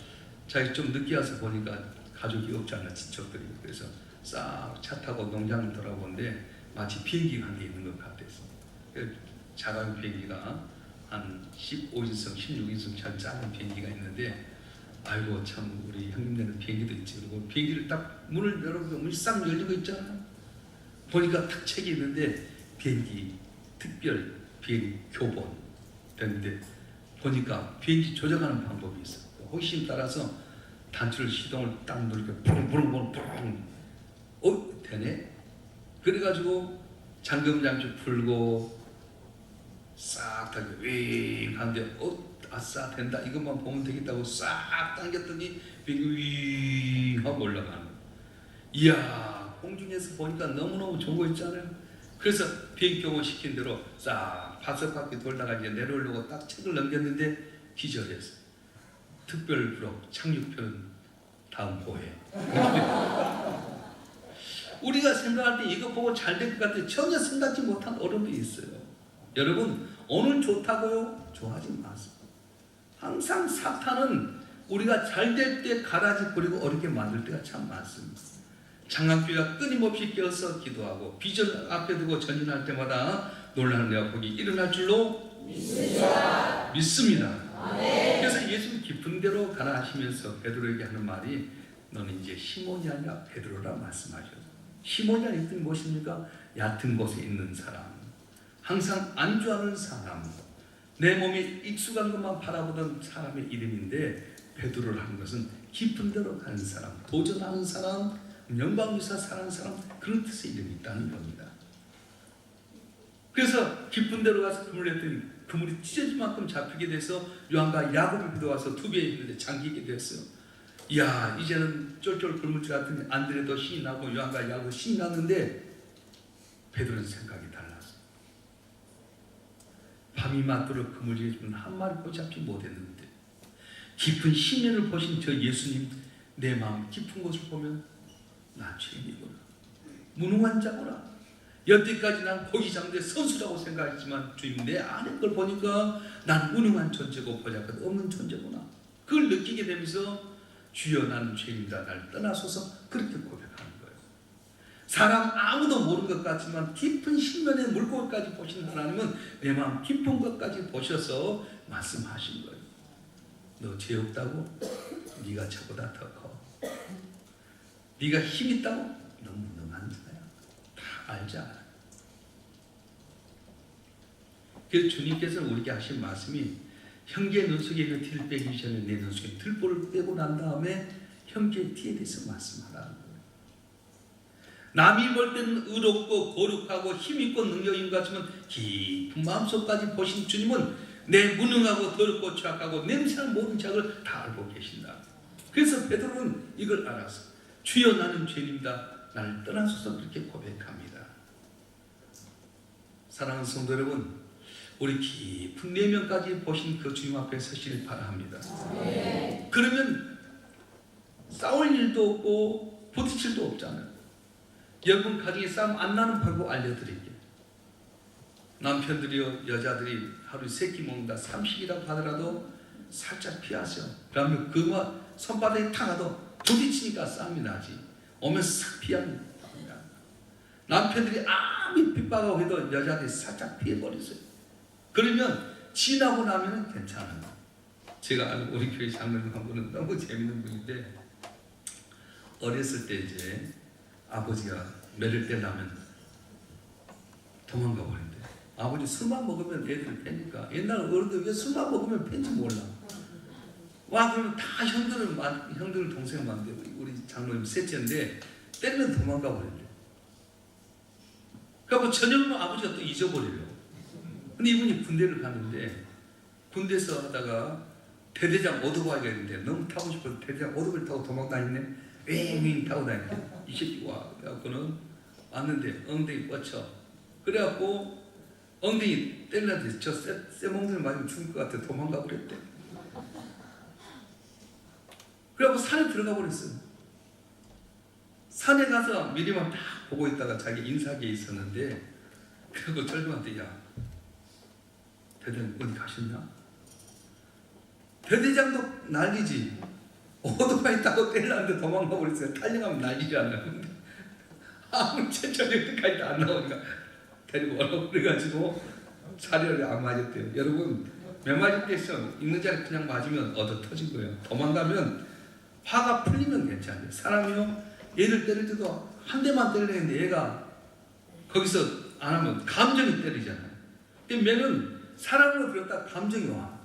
자기 좀 늦게 와서 보니까 가족이 없잖아, 친척들이. 그래서 싹 차 타고 농장을 돌아보는데 마치 비행기가 한 대 있는 것 같았어. 작은 비행기가 한 15인승, 16인승 잘 작은 비행기가 있는데, 아이고 참 우리 형님네는 비행기도 있지. 그리고 비행기를 딱 문을 열어보면 문이 싹 열린 거 있잖아. 보니까 탁 책이 있는데 비행기 특별 비행기 교본 됐는데, 보니까 비행기 조작하는 방법이 있어. 호기심 따라서 단추를 시동을 딱 누르니까 부릉부릉부릉 되네. 그래가지고 잠금장치 풀고 싹 당겨 윙 하는데 아싸 된다, 이것만 보면 되겠다고 싹 당겼더니 비행기 윙 하고 올라가는 거야. 이야, 공중에서 보니까 너무너무 좋은 거 있잖아요. 그래서 비행기 교본 시킨 대로 싹 바퀴 돌다가 이제 내려오려고 딱 책을 넘겼는데 기절했어. 특별 부록 착륙편 다음 호에. 우리가 생각할 때 이거 보고 잘 될 것 같아 전혀 생각지 못한 어려움이 있어요. 여러분, 오늘 좋다고요? 좋아하지 마세요. 항상 사탄은 우리가 잘 될 때 가라지 부리고 어렵게 만들 때가 참 많습니다. 장학교회가 끊임없이 깨어서 기도하고 비전 앞에 두고 전진할 때마다 놀라는 내화폭이 일어날 줄로 믿습니다. 그래서 예수님 깊은 데로 가라 하시면서 베드로에게 하는 말이, 너는 이제 시몬이 아니라 베드로라 말씀하셨어요. 시몬이라는 이름이 무엇입니까? 얕은 곳에 있는 사람, 항상 안주하는 사람, 내 몸이 익숙한 것만 바라보던 사람의 이름인데, 베드로를 하는 것은 깊은 데로 가는 사람, 도전하는 사람, 영광유사 사는 사람, 그런 뜻의 이름이 있다는 겁니다. 그래서 깊은 데로 가서 그물을 했더니 그물이 찢어질 만큼 잡히게 돼서 요한과 야곱이 비도와서 두 배에 있는데 잠기게 됐어요. 이야, 이제는 쫄쫄 굶을 줄 알았더니 안드레도 신이 나고 요한과 야곱 신이 났는데, 베드로는 생각이 달랐어요. 밤이 맞도록 그물이 지금 한 마리도 잡지 못했는데, 깊은 심연을 보신 저 예수님, 내 마음 깊은 곳을 보면 나 죄인이구나, 무능한 자구나, 여태까지 난 고기 잡는데 선수라고 생각했지만 주님, 내 안에 걸 보니까 난 무능한 존재고 보잘것 없는 존재구나, 그걸 느끼게 되면서 주여 나는 죄인이다, 날 떠나소서, 그렇게 고백하는 거예요. 사람 아무도 모르는 것 같지만 깊은 심연의 물고기까지 보시는 하나님은 내 마음 깊은 것까지 보셔서 말씀하신 거예요. 너 죄 없다고? 네가 저보다 더 커. 네가 힘 있다고? 너 무능한 자야. 다 알잖아. 그래서 주님께서는 우리에게 하신 말씀이, 형제의 눈 속에 있는 티를 빼기 전에 내 눈 속에 들보를 빼고 난 다음에 형제의 티에 대해서 말씀하라는 거예요. 남이 볼 때는 의롭고 거룩하고 힘있고 능력인 것 같지만 깊은 마음속까지 보신 주님은 내 무능하고 더럽고 취약하고 냄새나는 모든 작을 다 알고 계신다. 그래서 베드로는 이걸 알았어. 주여 나는 죄인입니다, 나를 떠나소서, 그렇게 고백합니다. 사랑하는 성도 여러분, 우리 깊은 내면까지 보신 그 주님 앞에 서시길 바랍니다. 그러면 싸울 일도 없고 부딪힐 일도 없잖아요. 여러분 가정에 싸움 안 나는 방법 알려드릴게요. 남편들이요, 여자들이 하루에 3끼 먹는다, 30이라고 하더라도 살짝 피하세요. 그러면 그만 손바닥에 탁하도 부딪히니까 싸움이 나지. 오면 싹 피합니다. 남편들이 아무리 핍박하고 해도 여자들이 살짝 피해버리세요. 그러면 지나고 나면 괜찮아요. 제가 아는 우리 교회 장로님 한 분은 너무 재밌는 분인데, 어렸을 때 이제 아버지가 매를 떼려면 도망가 버린대. 아버지 술만 먹으면 애들을 패니까. 옛날 어른들 왜 술만 먹으면 팬지 몰라. 와, 그러면 다 형들 동생 만들고, 우리 장로님 셋째인데 때리면 도망가 버린대. 그래서 저녁은 아버지가 또 잊어버려요. 근데 이분이 군대를 갔는데, 군대에서 하다가 대대장 오토바이가 있는데 너무 타고 싶어서 대대장 오토바이 타고 도망다니네. 윙윙 타고 다니네. 이 새끼 와. 그래갖고는 왔는데 엉덩이 뻗쳐. 그래갖고 엉덩이 때리는데 저 쇠몽둥이 맞으면 죽을 것 같아. 도망가 버렸대. 그래갖고 산에 들어가 버렸어요. 산에 가서 미리만 딱 보고 있다가 자기 인사기에 있었는데, 그리고 절규한테, 야, 대대장 어디 가셨냐? 대대장도 난리지. 오토바이 타고 떼려는데 도망가 버렸어요. 달려가면 난리지 않나요? 아무 천천히 어디까지 안 나오니까 데리고 오라고 그래가지고 사례를 안 맞았대요. 여러분, 몇 맞을 때 있어. 있는 자리 그냥 맞으면 얻어 터진 거예요. 도망가면 화가 풀리면 괜찮아요. 사람이요, 얘를 때릴 때도 한 대만 때리는데 얘가 거기서 안 하면 감정이 때리잖아요. 근데 매는 사람으로 비웠다 감정이 와.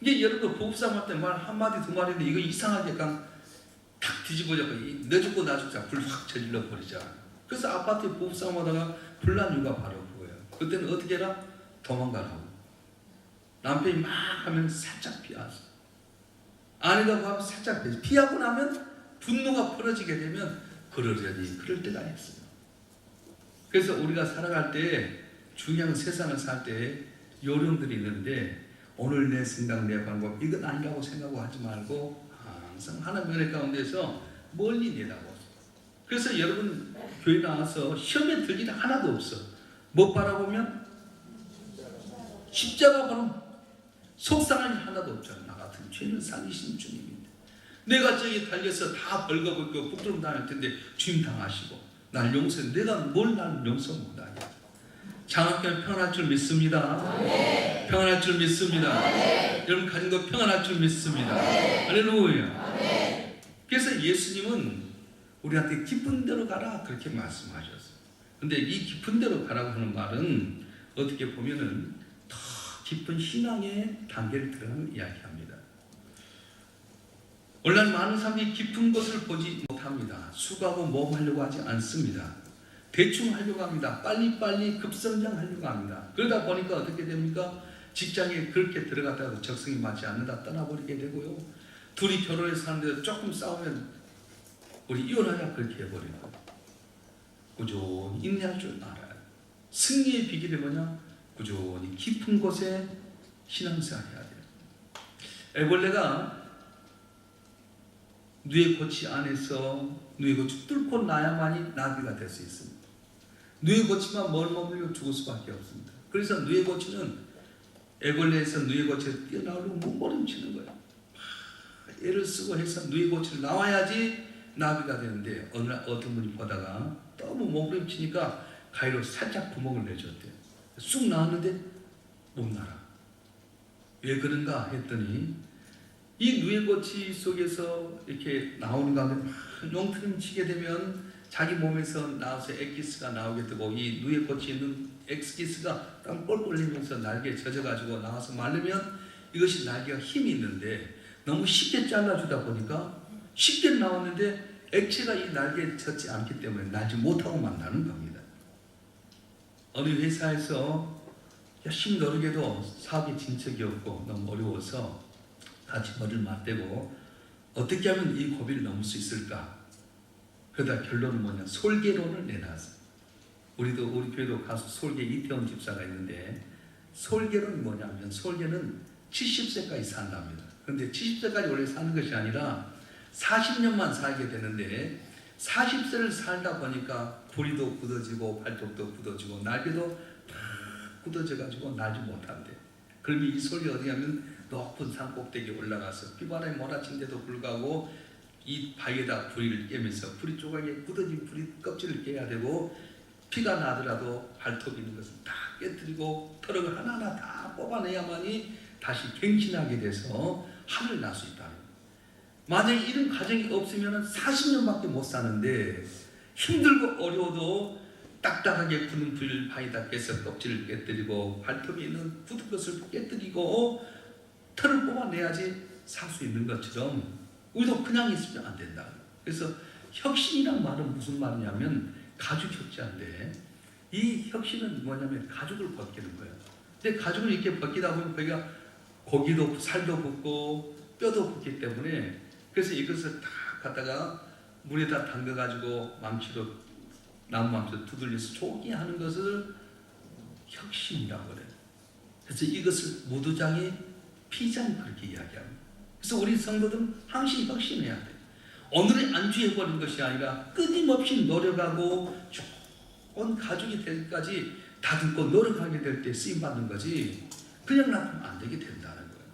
이게 여러분 보급싸움 할 때 말 한마디 두 마디인데 이거 이상하게 약간 탁 뒤집어져서 너 죽고 나 죽자 불 확 저질러 버리자. 그래서 아파트에 보급싸움 하다가 불난 이유가 바로 그거예요. 그때는 어떻게 해라? 도망가라고. 남편이 막 하면 살짝 피하죠. 아내가 하면 살짝 피하죠. 피하고 나면 분노가 풀어지게 되면 그러려니 그럴 때가 있어요. 그래서 우리가 살아갈 때 중요한 세상을 살 때 요령들이 있는데, 오늘 내 생각 내 방법 이건 아니라고 생각하지 말고 항상 하나님의 은혜 가운데서 멀리 내다보세요. 그래서 여러분 교회 나와서 시험에 들 일 하나도 없어. 못 바라보면 십자가 바로 속상한 일 하나도 없잖아. 나 같은 죄는 살리신 주님인데 내가 저기 달려서 다 벌거벗고 부끄럼 당할 텐데 주님 당하시고 날 용서해. 내가 뭘 날 용서 못하겠어. 장학교는 평안할 줄 믿습니다. 네. 평안할 줄 믿습니다. 네. 여러분 가진 거 평안할 줄 믿습니다. 네. 할렐루야. 네. 그래서 예수님은 우리한테 깊은 데로 가라 그렇게 말씀하셨어요. 근데 이 깊은 데로 가라고 하는 말은 어떻게 보면은 더 깊은 신앙의 단계를 들어가는 이야기합니다. 오늘날 많은 사람들이 깊은 것을 보지 못합니다. 수고하고 모험하려고 하지 않습니다. 대충 하려고 합니다. 빨리빨리 급성장하려고 합니다. 그러다 보니까 어떻게 됩니까? 직장에 그렇게 들어갔다가 적성이 맞지 않는다 떠나버리게 되고요. 둘이 결혼해서 사는데 조금 싸우면 우리 이혼하자 그렇게 해버리는 거예요. 꾸준히 인내할 줄 알아요. 승리의 비결이 뭐냐? 꾸준히 깊은 곳에 신앙생활 해야 돼요. 애벌레가 뇌 고치 안에서 뇌 고치 뚫고 나야만이 나비가 될 수 있습니다. 뇌 고치만 머물러 죽을 수밖에 없습니다. 그래서 뇌 고치는 애벌레에서 뇌 고치를 뛰어나오려고 몸부림치는 거예요. 애를 쓰고 해서 뇌 고치를 나와야지 나비가 되는데, 어느 날 어떤 분이 보다가 너무 몸부림치니까 가위로 살짝 구멍을 내줬대요. 쑥 나왔는데 못 날아. 왜 그런가 했더니 이 뇌고치 속에서 이렇게 나오는 가운데 용트림치게 되면 자기 몸에서 나와서 엑기스가 나오게 되고, 이 뇌고치에 있는 엑기스가 땀 뻘뻘 흘리면서 날개에 젖어가지고 나와서 마르면 이것이 날개가 힘이 있는데 너무 쉽게 잘라주다 보니까 쉽게 나왔는데 액체가 이 날개에 젖지 않기 때문에 날지 못하고 만나는 겁니다. 어느 회사에서 열심히 노력해도 사업이 진척이 없고 너무 어려워서 같이 머리를 맞대고 어떻게 하면 이 고비를 넘을 수 있을까? 그러다 결론은 뭐냐? 솔개론을 내놨어요. 우리 교회도 가수 솔개 이태원 집사가 있는데, 솔개론이 뭐냐면 솔개는 70세까지 산답니다. 그런데 70세까지 원래 사는 것이 아니라 40년만 살게 되는데 40세를 살다 보니까 부리도 굳어지고 발톱도 굳어지고 날개도 다 굳어져가지고 날지 못한대. 그러면 이 솔개 어디 가면 높은 산 꼭대기에 올라가서 비바람이 몰아친데도 불구하고 이 바위에다 부리를 깨면서 부리 조각에 굳어진 부리 껍질을 깨야 되고, 피가 나더라도 발톱 있는 것을 다 깨뜨리고 털을 하나하나 다 뽑아내야만이 다시 갱신하게 돼서 하늘을 날 수 있다. 만약에 이런 과정이 없으면 40년밖에 못 사는데, 힘들고 어려워도 딱딱하게 굳은 부리를 바위에다 깨서 껍질을 깨뜨리고 발톱이 있는 굳은 것을 깨뜨리고 털을 뽑아내야지 살 수 있는 것처럼 우리도 그냥 있으면 안 된다. 그래서 혁신이란 말은 무슨 말이냐면 가죽 혁자인데, 이 혁신은 뭐냐면 가죽을 벗기는 거예요. 근데 가죽을 이렇게 벗기다 보면 거기가 고기도 살도 붙고 뼈도 붙기 때문에, 그래서 이것을 다 갖다가 물에다 담가가지고 망치로 나무 망치로 두들려서 좋게 하는 것을 혁신이라고 그래요. 그래서 이것을 무도장의 피장 그렇게 이야기합니다. 그래서 우리 성도들은 항상 혁신해야 돼요. 오늘의 안주해버린 것이 아니라 끊임없이 노력하고 좋은 가족이 될 때까지 다듬고 노력하게 될 때 쓰임받는 거지 그냥 놔두면 안 되게 된다는 거예요.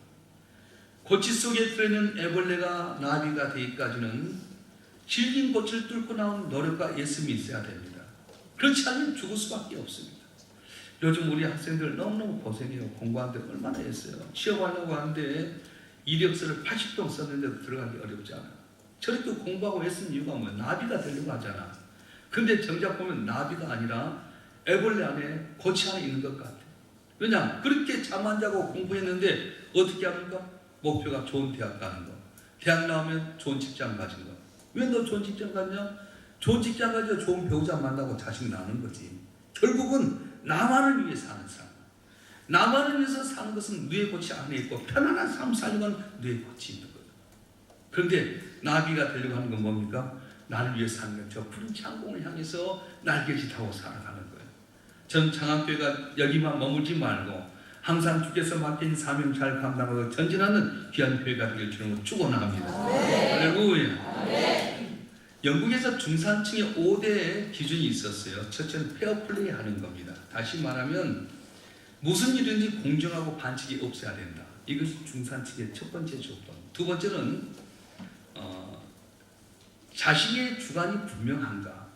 고치 속에 들어있는 애벌레가 나비가 되기까지는 질긴 꽃을 뚫고 나온 노력과 예습이 있어야 됩니다. 그렇지 않으면 죽을 수밖에 없습니다. 요즘 우리 학생들 너무너무 고생해요. 공부하는데 얼마나 했어요. 취업하려고 하는데 이력서를 80동 썼는데도 들어가기 어렵지 않아요. 저렇게 공부하고 했은 이유가 뭐예요? 나비가 되려고 하잖아. 근데 정작 보면 나비가 아니라 애벌레 안에 고치 안에 있는 것 같아요. 왜냐? 그렇게 잠 안 자고 공부했는데 어떻게 합니까? 목표가 좋은 대학 가는 거. 대학 나오면 좋은 직장 가진 거. 왜 너 좋은 직장 갔냐? 좋은 직장 가지고 좋은 배우자 만나고 자식 낳는 거지. 결국은 나만을 위해 사는 삶. 나만을 위해서 사는 것은 뇌 고치 안에 있고 편안한 삶 살려면 뇌 고치 있는 거예요. 그런데 나비가 되려고 하는 건 뭡니까? 나를 위해 사는 거예요. 저 푸른 창공을 향해서 날개짓하고 살아가는 거예요. 전 장학교회가 여기만 머물지 말고 항상 주께서 맡긴 사명 잘 감당하고 전진하는 귀한 교회가 되길 주님으로 축원합니다. 할렐루야. 영국에서 중산층의 5대 기준이 있었어요. 첫째는 페어플레이 하는 겁니다. 다시 말하면 무슨 일인지 공정하고 반칙이 없어야 된다. 이것이 중산층의 첫 번째 조건. 두 번째는 자신의 주관이 분명한가,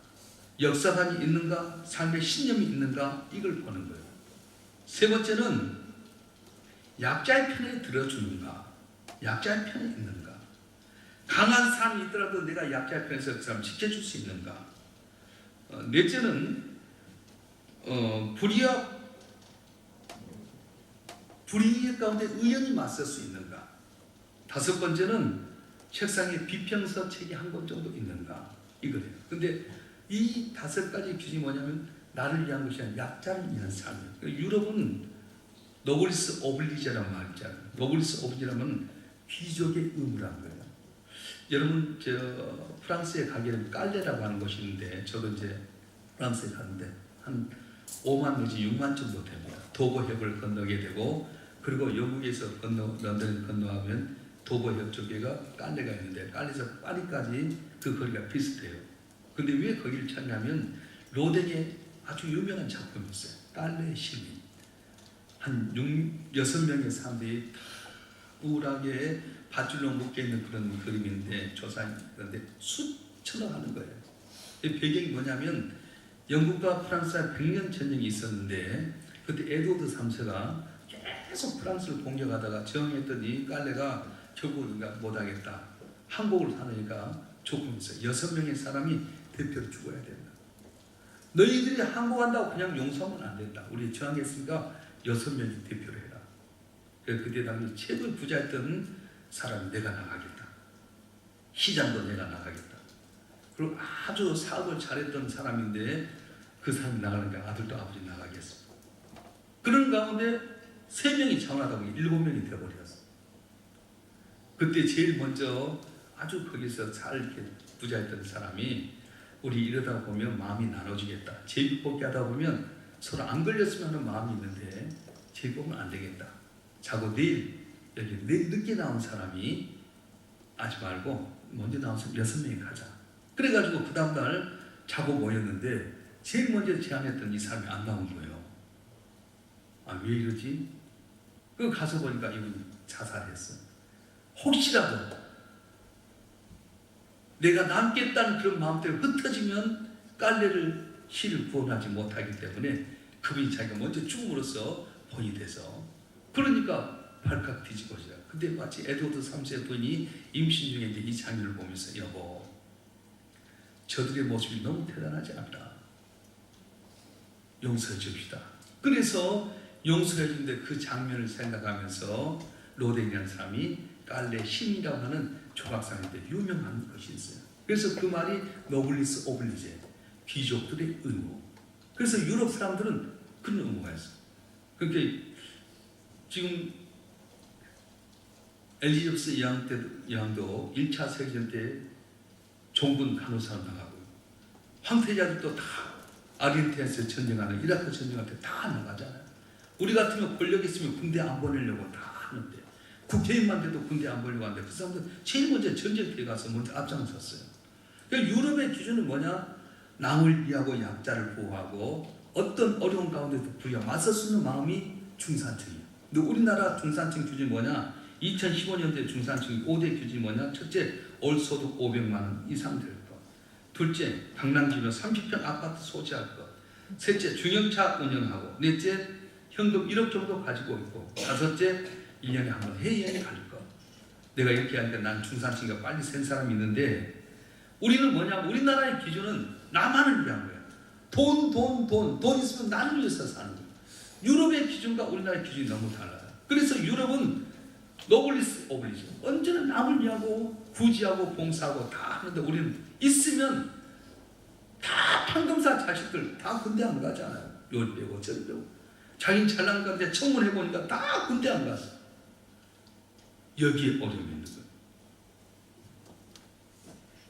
역사관이 있는가, 삶의 신념이 있는가, 이걸 보는 거예요. 세 번째는 약자의 편에 들어주는가, 약자의 편에 있는가, 강한 사람이 있더라도 내가 약자의 편에서 그 사람 지켜줄 수 있는가. 넷째는 불의의 가운데 의연히 맞설 수 있는가. 다섯 번째는 책상에 비평서 책이 한 권 정도 있는가. 이거예요. 근데 이 다섯 가지 기준이 뭐냐면 나를 위한 것이 아니라 약자를 위한 삶이에요. 유럽은 노블리스 오블리제란 말 있잖아요. 노블리스 오블리제라면 귀족의 의무란 거예요. 여러분 프랑스에 가게 되면 깔레라고 하는 곳이 있는데 저도 이제 프랑스에 갔는데 한 5만 내지 6만 정도 됩니다. 도보협을 건너게 되고 그리고 영국에서 런던을 건너가면 도보협 쪽에가 깔레가 있는데 깔레에서 파리까지 그 거리가 비슷해요. 근데 왜 거기를 찾냐면 로댕에 아주 유명한 작품이 있어요. 깔레의 시민. 한 6-6명의 사람들이 다 우울하게 밧줄로 묶여있는 그런 그림인데 조사했는데 수천억 하는 거예요. 배경이 뭐냐면 영국과 프랑스와 100년 전쟁이 있었는데 그때 에드워드 3세가 계속 프랑스를 공격하다가 저항했더니 깔레가 결국 못하겠다. 항복을 하니까 조건이 있어요. 6명의 사람이 대표로 죽어야 된다. 너희들이 항복한다고 그냥 용서하면 안 된다. 우리 저항했으니까 6명이 대표를 해라. 그때 당시 최고의 부자였던 사람이 내가 나가겠다. 시장도 내가 나가겠다. 그리고 아주 사업을 잘했던 사람인데 그 사람이 나가니까 아들도 아버지 나가겠어. 그런 가운데 3명이 장하다 보니 7명이 되어버렸어. 그때 제일 먼저 아주 거기서 잘 이렇게 부자였던 사람이 우리 이러다 보면 마음이 나눠지겠다. 제비뽑기 하다 보면 서로 안 걸렸으면 하는 마음이 있는데 제비뽑으면 안 되겠다. 자고 내일 늦게 나온 사람이 하지 말고 먼저 나온 사람 6명이 가자. 그래가지고 그 다음날 자고 모였는데 제일 먼저 제안했던 이 사람이 안 나온 거예요. 아, 왜 이러지? 그 가서 보니까 이분이 자살했어. 혹시라도 내가 남겠다는 그런 마음 때문에 흩어지면 깔레를 시를 구원하지 못하기 때문에 그분이 자기가 먼저 죽음으로써 본이 돼서 그러니까 발칵 뒤집어지라. 근데 마치 에드워드 3세 부인이 임신 중에 이제 이 장면을 보면서 여보, 저들의 모습이 너무 대단하지 않다. 용서해 줍시다. 그래서 용서해 주는데 그 장면을 생각하면서 로댕이라는 사람이 깔레 신이라고 하는 조각상인데 유명한 것이 있어요. 그래서 그 말이 노블리스 오블리제, 귀족들의 의무. 그래서 유럽 사람들은 그런 의무가 있어요. 그러니까 지금 엘리자베스 여왕도 1차 세계대전 때 종군 간호사로 나가고 황태자들도 다 아르헨티나에서 전쟁하는 이라크 전쟁할 때 다 나가잖아요. 우리 같으면 권력 있으면 군대 안 보내려고 다 하는데 국회의원만 돼도 군대 안 보려고 하는데 그 사람들 제일 먼저 전쟁터에 가서 먼저 앞장섰어요. 그러니까 유럽의 기준은 뭐냐? 남을 위하고 약자를 보호하고 어떤 어려운 가운데도 불구하고 맞설 수 있는 마음이 중산층이에요. 근데 우리나라 중산층 기준이 뭐냐? 2015년도에 중산층 5대 기준이 뭐냐? 첫째, 월 소득 500만 원 이상 될 것. 둘째, 방랑 기준 30평 아파트 소지할 것. 셋째, 중형차 운영하고. 넷째, 현금 1억 정도 가지고 있고. 다섯째, 1년에 한 번 해외여행 갈 것. 내가 이렇게 하니까 난 중산층이가 빨리 센 사람이 있는데 우리는 뭐냐? 우리나라의 기준은 나만을 위한 거야. 돈 있으면 나를 위해서 사는 거야. 유럽의 기준과 우리나라의 기준이 너무 달라요. 그래서 유럽은 노블리스 오블리주, 언제나 남을 위하고 구지하고 봉사하고 다 하는데 우리는 있으면 다 판검사 자식들 다 군대 안 가잖아요. 요 빼고 저 빼고. 자기는 잘난 건데 청문해 보니까 다 군대 안 갔어. 여기에 어려움이 있는 거예요.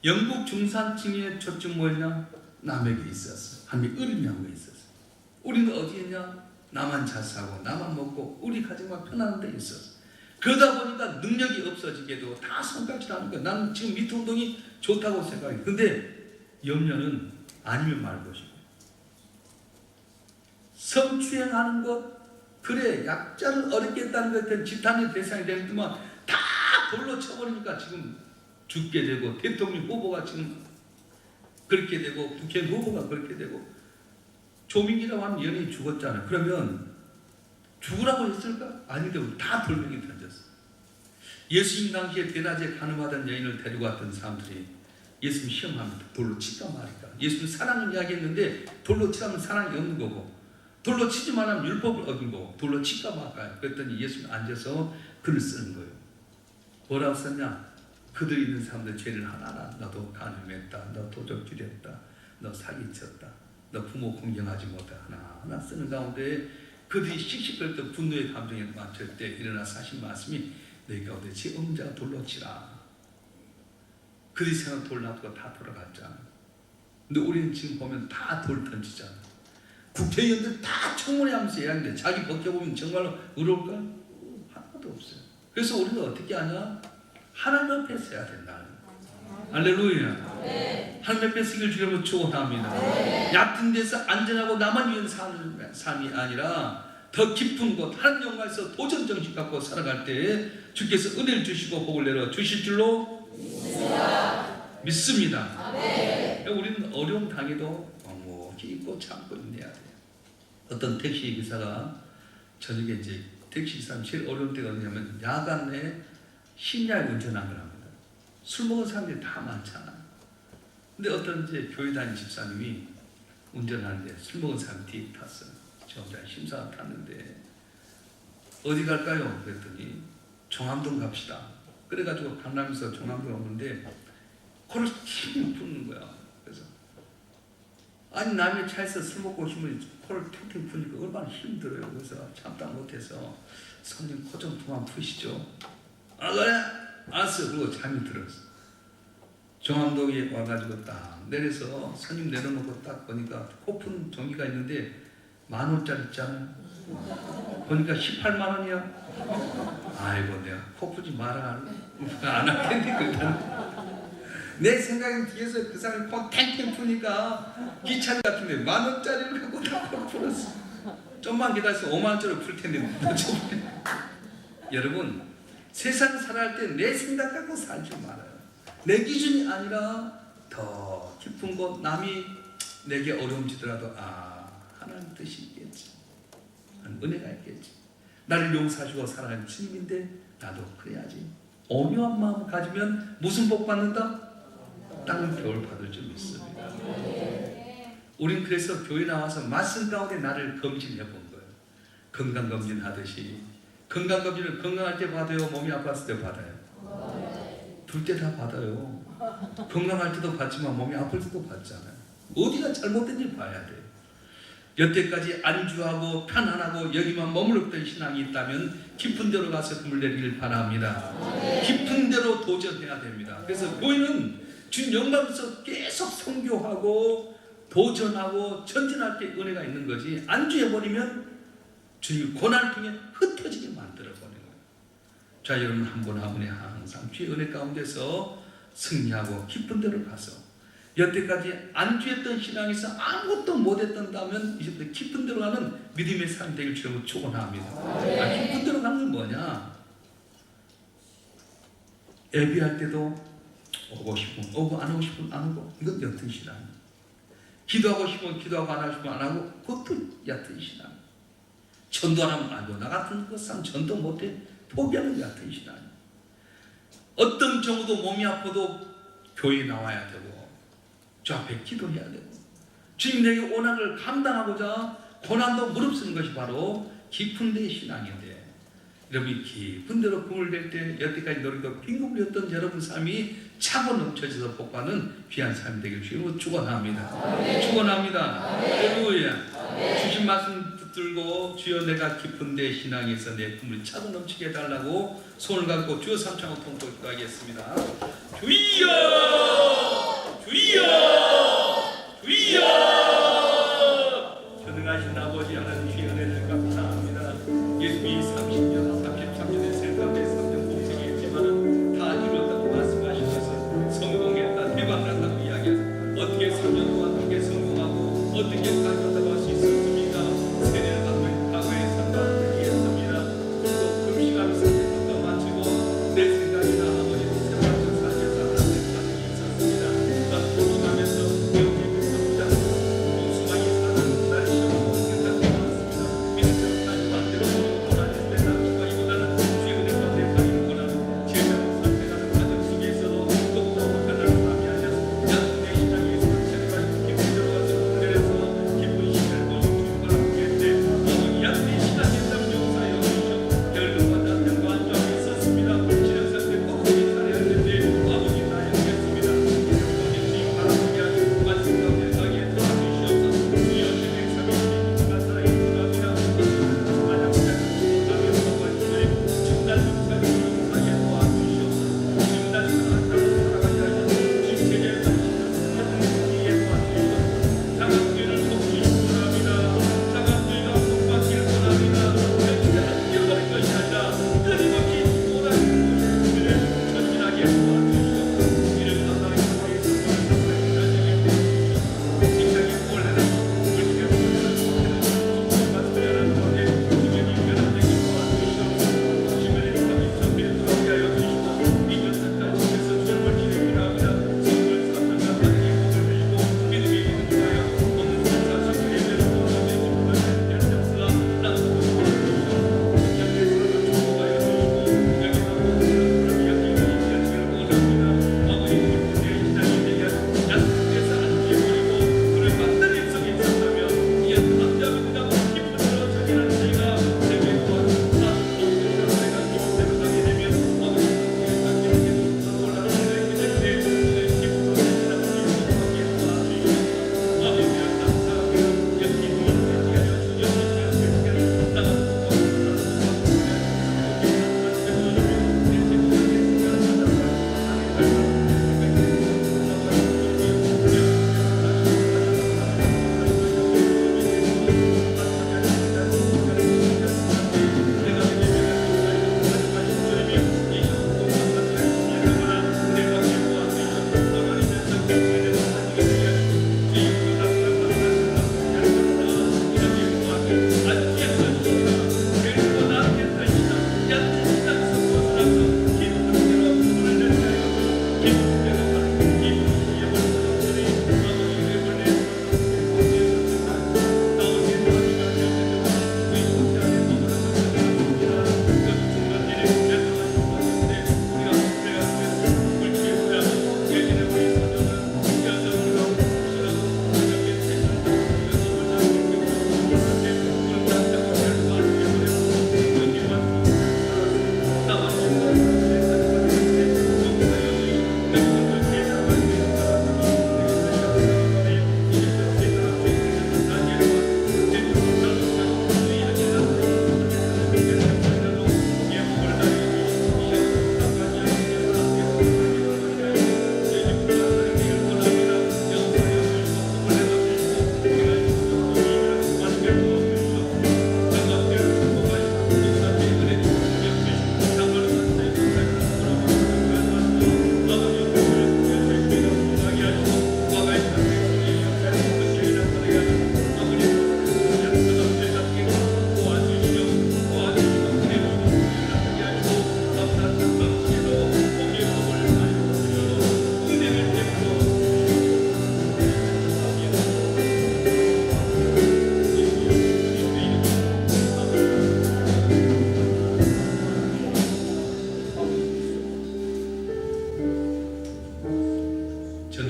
영국 중산층의 초점 뭐였냐? 남에게 있었어. 한미 어린양에 있었어. 우리는 어디에 있냐? 나만 잘 사고 나만 먹고 우리 가정만 편안한 데 있었어. 그러다 보니까 능력이 없어지게도 다 손가락질하는 거야. 나는 지금 미투운동이 좋다고 생각해. 근데 염려는 아니면 말 것이고 성추행하는 것, 그래 약자를 어렵게 했다는 것들은 집단의 대상이 되는데만 다 돌로 쳐버리니까 지금 죽게 되고 대통령 후보가 지금 그렇게 되고 국회의원 후보가 그렇게 되고 조민기라고 하는 연예인이 죽었잖아요. 그러면 죽으라고 했을까? 아닌데 다 돌멩이 던졌어. 예수님 당시에 대낮에 가늠하던 여인을 데리고 왔던 사람들이 예수님 시험하면 돌로 칠까 말까. 예수님 사랑을 이야기했는데 돌로 치라면 사랑이 없는 거고 돌로 치지 말라면 율법을 어긴 거고 돌로 칠까 말까. 그랬더니 예수님 앉아서 글을 쓰는 거예요. 뭐라고 썼냐? 그들 있는 사람들 죄를 하나하나 너도 간음했다, 너 도적질했다, 너 사기쳤다, 너 부모 공경하지 못해 하나하나 쓰는 가운데 그들이 씩씩거렸던 분노의 감정에 맞출 때 일어나서 하신 말씀이 너희 가운데 제 음자가 돌로 치라. 그들이 생각 돌 놔두고 다 돌아갔잖아. 근데 우리는 지금 보면 다 돌 던지잖아. 국회의원들 다 청문회 하면서 이야기하는데 자기 벗겨보면 정말로 의로울까? 하나도 없어요. 그래서 우리는 어떻게 하냐? 하나님 앞에 서야 된다. 할렐루야. 네. 하나님 앞에 서길 주님을 축원합니다. 네. 얕은 데서 안전하고 나만 위한 삶이 아니라 더 깊은 곳 하나님 영광에서 도전 정신 갖고 살아갈 때 주께서 은혜를 주시고 복을 내려 주실 줄로 믿습니다. 네. 우리는 어려움 당해도 묵묵히 있고 참고 인내해야 돼요. 어떤 택시 기사가 저녁에 이제 택시 기사는 제일 어려운 때가 뭐냐면 야간에 심야에 운전하는 걸 합니다. 술 먹은 사람들이 다 많잖아. 근데 어떤 이제 교회 다니는 집사님이 운전하는데 술 먹은 사람 뒤에 탔어요. 저 혼자 심사를 탔는데 어디 갈까요? 그랬더니 종암동 갑시다. 그래가지고 강남에서 종암동 오는데 코를 팅팅 푸는 거야. 그래서 아니 남의 차에서 술 먹고 오시면 코를 팅팅 푸니까 얼마나 힘들어요. 그래서 참다 못해서 손님 코 좀 그만 푸시죠. 아 그래? 알았어. 그리고 잠이 들었어. 종암동에 와가지고 딱 내려서 손님 내려놓고 딱 보니까 코푼 종이가 있는데 10,000원짜리 있잖아요. 보니까 18만 원이야. 아이고 내가 코 푸지 마라. 안 할 텐데 그랬더니 내 생각엔 뒤에서 그 사람이 코 탱탱 푸니까 기차리 같은데 10,000원짜리를 갖고 다 코 풀었어. 좀만 기다려서 5만원짜리 풀 텐데 여러분 세상 살아갈 때 내 생각 갖고 살지 말아요. 내 기준이 아니라 더 깊은 곳 남이 내게 어려움 주더라도 하나님 뜻이 있겠지. 은혜가 있겠지. 나를 용서하시고 사랑하는 주님인데 나도 그래야지. 온유한 마음 가지면 무슨 복 받는다? 땅은 겨울 받을 줄 믿습니다. 우린 그래서 교회 나와서 말씀 가운데 나를 검진해 본 거예요. 건강검진 하듯이. 건강검진을 건강할 때 받아요? 몸이 아팠을 때 받아요? 둘 때 다 받아요. 건강할 때도 받지만 몸이 아플 때도 받잖아요. 어디가 잘못된지 봐야 돼요. 여태까지 안주하고 편안하고 여기만 머물렀던 신앙이 있다면 깊은 데로 가서 금을 내리길 바랍니다. 깊은 데로 도전해야 됩니다. 그래서 교회는 주님 영광에서 계속 선교하고 도전하고 전진할 때 은혜가 있는 거지 안주해버리면 주님 고난을 통해 흩어지게 만들어버리는 거예요. 자, 여러분 한 분 한 분이 항상 주의 은혜 가운데서 승리하고 깊은 데로 가서 여태까지 안주했던 신앙에서 아무것도 못했던다면 이제부터 깊은 데로 가는 믿음의 삶 되길 주님으로 축원합니다. 깊은 데로 가는 건 뭐냐? 예비할 때도 오고 싶으면 오고 안 오고 싶으면 안 오고, 이건 옅은 신앙. 기도하고 싶으면 기도하고 안 하고 싶으면 안 하고, 그것도 얕은 신앙. 전도 안 하면 안 돼. 나 같은 그 사람 전도 못해 포기하는 얕은 신앙. 어떤 경우도 몸이 아파도 교회에 나와야 되고 저 앞에 기도해야 되고 주님 내게 오난을 감당하고자 고난도 무릅쓰는 것이 바로 깊은 데의 신앙인데, 여러분이 깊은 데로 꿈을 댈 때 여태까지 노력과 빈곤이었던 여러분 삶이 차고 넘쳐져서 복받는 귀한 삶이 되길 주님으로 축원합니다. 축원합니다. 할렐루야. 주신 말씀 붙들고 주여 내가 깊은 데 신앙에서 내 꿈을 차고 넘치게 해달라고 손을 감고 주여 삼창을 통곡 기도하겠습니다. 주여 주여 주여. 전능하신 아버지 하나님 주의 은혜를 감사합니다. 예수님이 30년 33년의 생각에 3년 공생했지만 다 이루었다고 말씀하신 것은 성공했다 대박났다고 이야기해서 어떻게 3년 동안 그렇게 성공하고 어떻게 가졌다고 할 수 있었습니까? 세례를 받고 과거에 상관을 이해했습니다. 그리고 금식하면서 생각도 마치고 내 생각이나 아버지 생각도 살면서 하나님의 가정이 있었습니다. 금식하면서 영적인 성장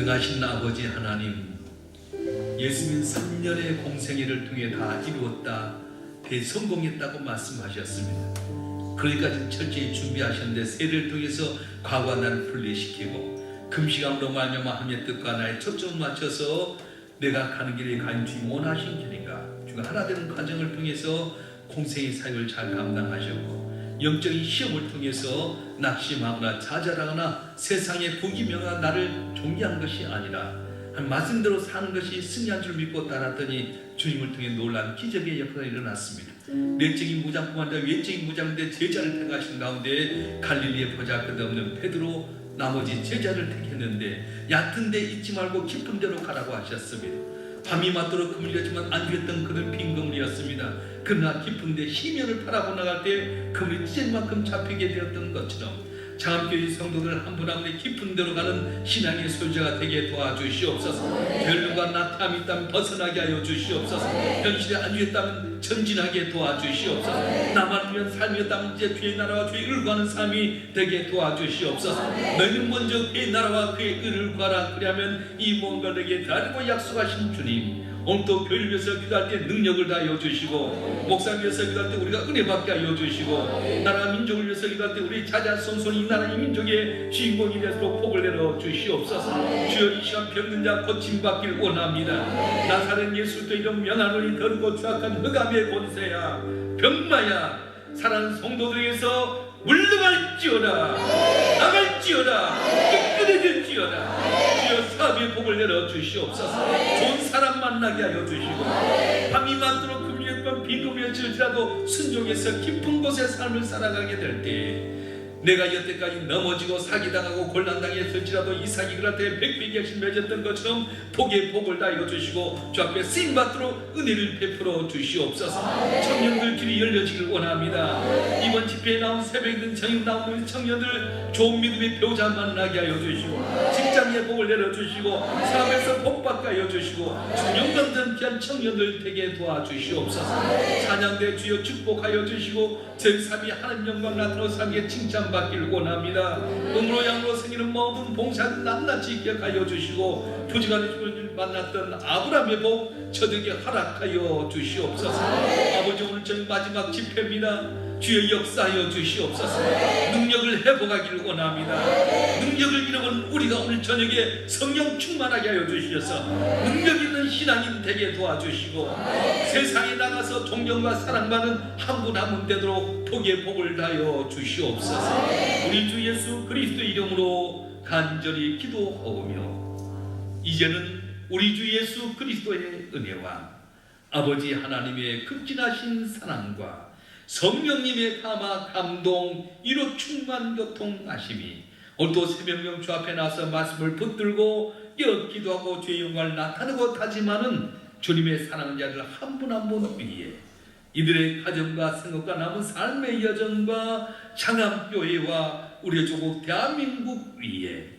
전능하신 아버지 하나님, 예수님 3년의 공생애를 통해 다 이루었다, 대성공했다고 말씀하셨습니다. 그러기까지 철저히 준비하셨는데 세례를 통해서 과거와 나를 분리시키고 금식함으로 말미암아 하나님의 뜻과 나의 초점을 맞춰서 내가 가는 길이 과연 주님 원하신 길인가, 주가 하나 되는 과정을 통해서 공생의 사역을 잘 감당하셨고, 영적인 시험을 통해서 낙심하거나 좌절하거나 세상의 부귀명예가 나를 종기한 것이 아니라 한 말씀대로 사는 것이 승리한 줄 믿고 따랐더니 주님을 통해 놀라운 기적의 역사가 일어났습니다. 내적인 무장뿐만 아니라 외적인 무장인데 제자를 택하신 가운데 갈릴리에 보잘것없는 베드로 나머지 제자를 택했는데 얕은 데 있지 말고 깊은 데로 가라고 하셨습니다. 밤이 맞도록 그물이 었지만 안주했던 그는 빈 그물이었습니다. 그러나 깊은 데 희면을 바라보 나갈 때 그물이 찢을 만큼 잡히게 되었던 것처럼 장암교회 성도들 한 분 한 분이 깊은 데로 가는 신앙의 소유자가 되게 도와주시옵소서. 결론과 나태함이 있다면 벗어나게 하여 주시옵소서. 현실에 안주했다면 전진하게 도와주시옵소서. 나만 위한 삶이었다면 이제 주의 나라와 주의 의를 구하는 삶이 되게 도와주시옵소서. 너희는 먼저 그의 나라와 그의 의를 구하라. 그리하면 이 무언가 내게 다르고 약속하신 주님, 오늘도 교회를 위해서 기도할 때 능력을 다하여 주시고, 목사를 위해서 기도할 때 우리가 은혜 받게 하여 주시고, 나라 민족을 위해서 기도할 때 우리 자자손손이 이 나라 이 민족의 주인공이 되도록 복을 내려 주시옵소서. 주여 이 시간 병든 자 고침받길 원합니다. 나사렛 예수 또 이런 명하노니 더럽고 추악한 흑암의 권세야, 병마야, 사랑하는 성도들에게서 물러갈지어다, 나갈지어다, 끊어질지어다. 주여 사업의 복을 내려 주시옵소서. 좋은 사람 만나게 하여 주시고, 밤이 맞도록 금요일밤 비금요일지라도 순종해서 깊은 곳의 삶을 살아가게 될 때 내가 여태까지 넘어지고 사기당하고 곤란당했을지라도 이삭이 그한테 백백이 약신 맺었던 것처럼 복의 복을 다하여 주시고 주 앞에 쓰임받도록 은혜를 베풀어 주시옵소서. 청년들 길이 열려지길 원합니다. 이번 집회에 나온 새벽이든 저녁 나온 청년들 좋은 믿음의 배우자 만나게 하여 주시고, 직장의 복을 내려주시고, 사업에서 복받게 하여 주시고, 청년관전 귀한 청년들 되게 도와주시옵소서. 찬양대 주여 축복하여 주시고, 제 삶이 하나님 영광 나타나는 삶에 칭찬받기를 원합니다. 음으로 양으로 생기는 모든 봉사를 낱낱이 기억하여 주시고, 부지런히 주를 만났던 아브라함의 복 저에게 허락하여 주시옵소서. 아버지, 오늘 저희 마지막 집회입니다. 주여 역사하여 주시옵소서. 능력을 회복하기를 원합니다. 능력을 잃어본 우리가 오늘 저녁에 성령 충만하게 하여 주시어서 능력 있는 신앙인 되게 도와주시고, 세상에 나가서 존경과 사랑받는 한 분 한 분 되도록 복의 복을 다하여 주시옵소서. 우리 주 예수 그리스도 이름으로 간절히 기도하오며, 이제는 우리 주 예수 그리스도의 은혜와 아버지 하나님의 극진하신 사랑과 성령님의 감화 감동 이로 충만 교통하심이 오늘도 새벽명 주 앞에 나서 말씀을 붙들고 기도하고 주의 영광을 나타내고 다짐하는 주님의 사랑하는 자들 한 분 한 분 위에, 이들의 가정과 생각과 남은 삶의 여정과 장암교회와 우리의 조국 대한민국 위에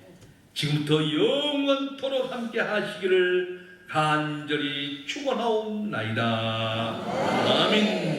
지금부터 영원토록 함께 하시기를 간절히 축원하옵나이다. 아멘.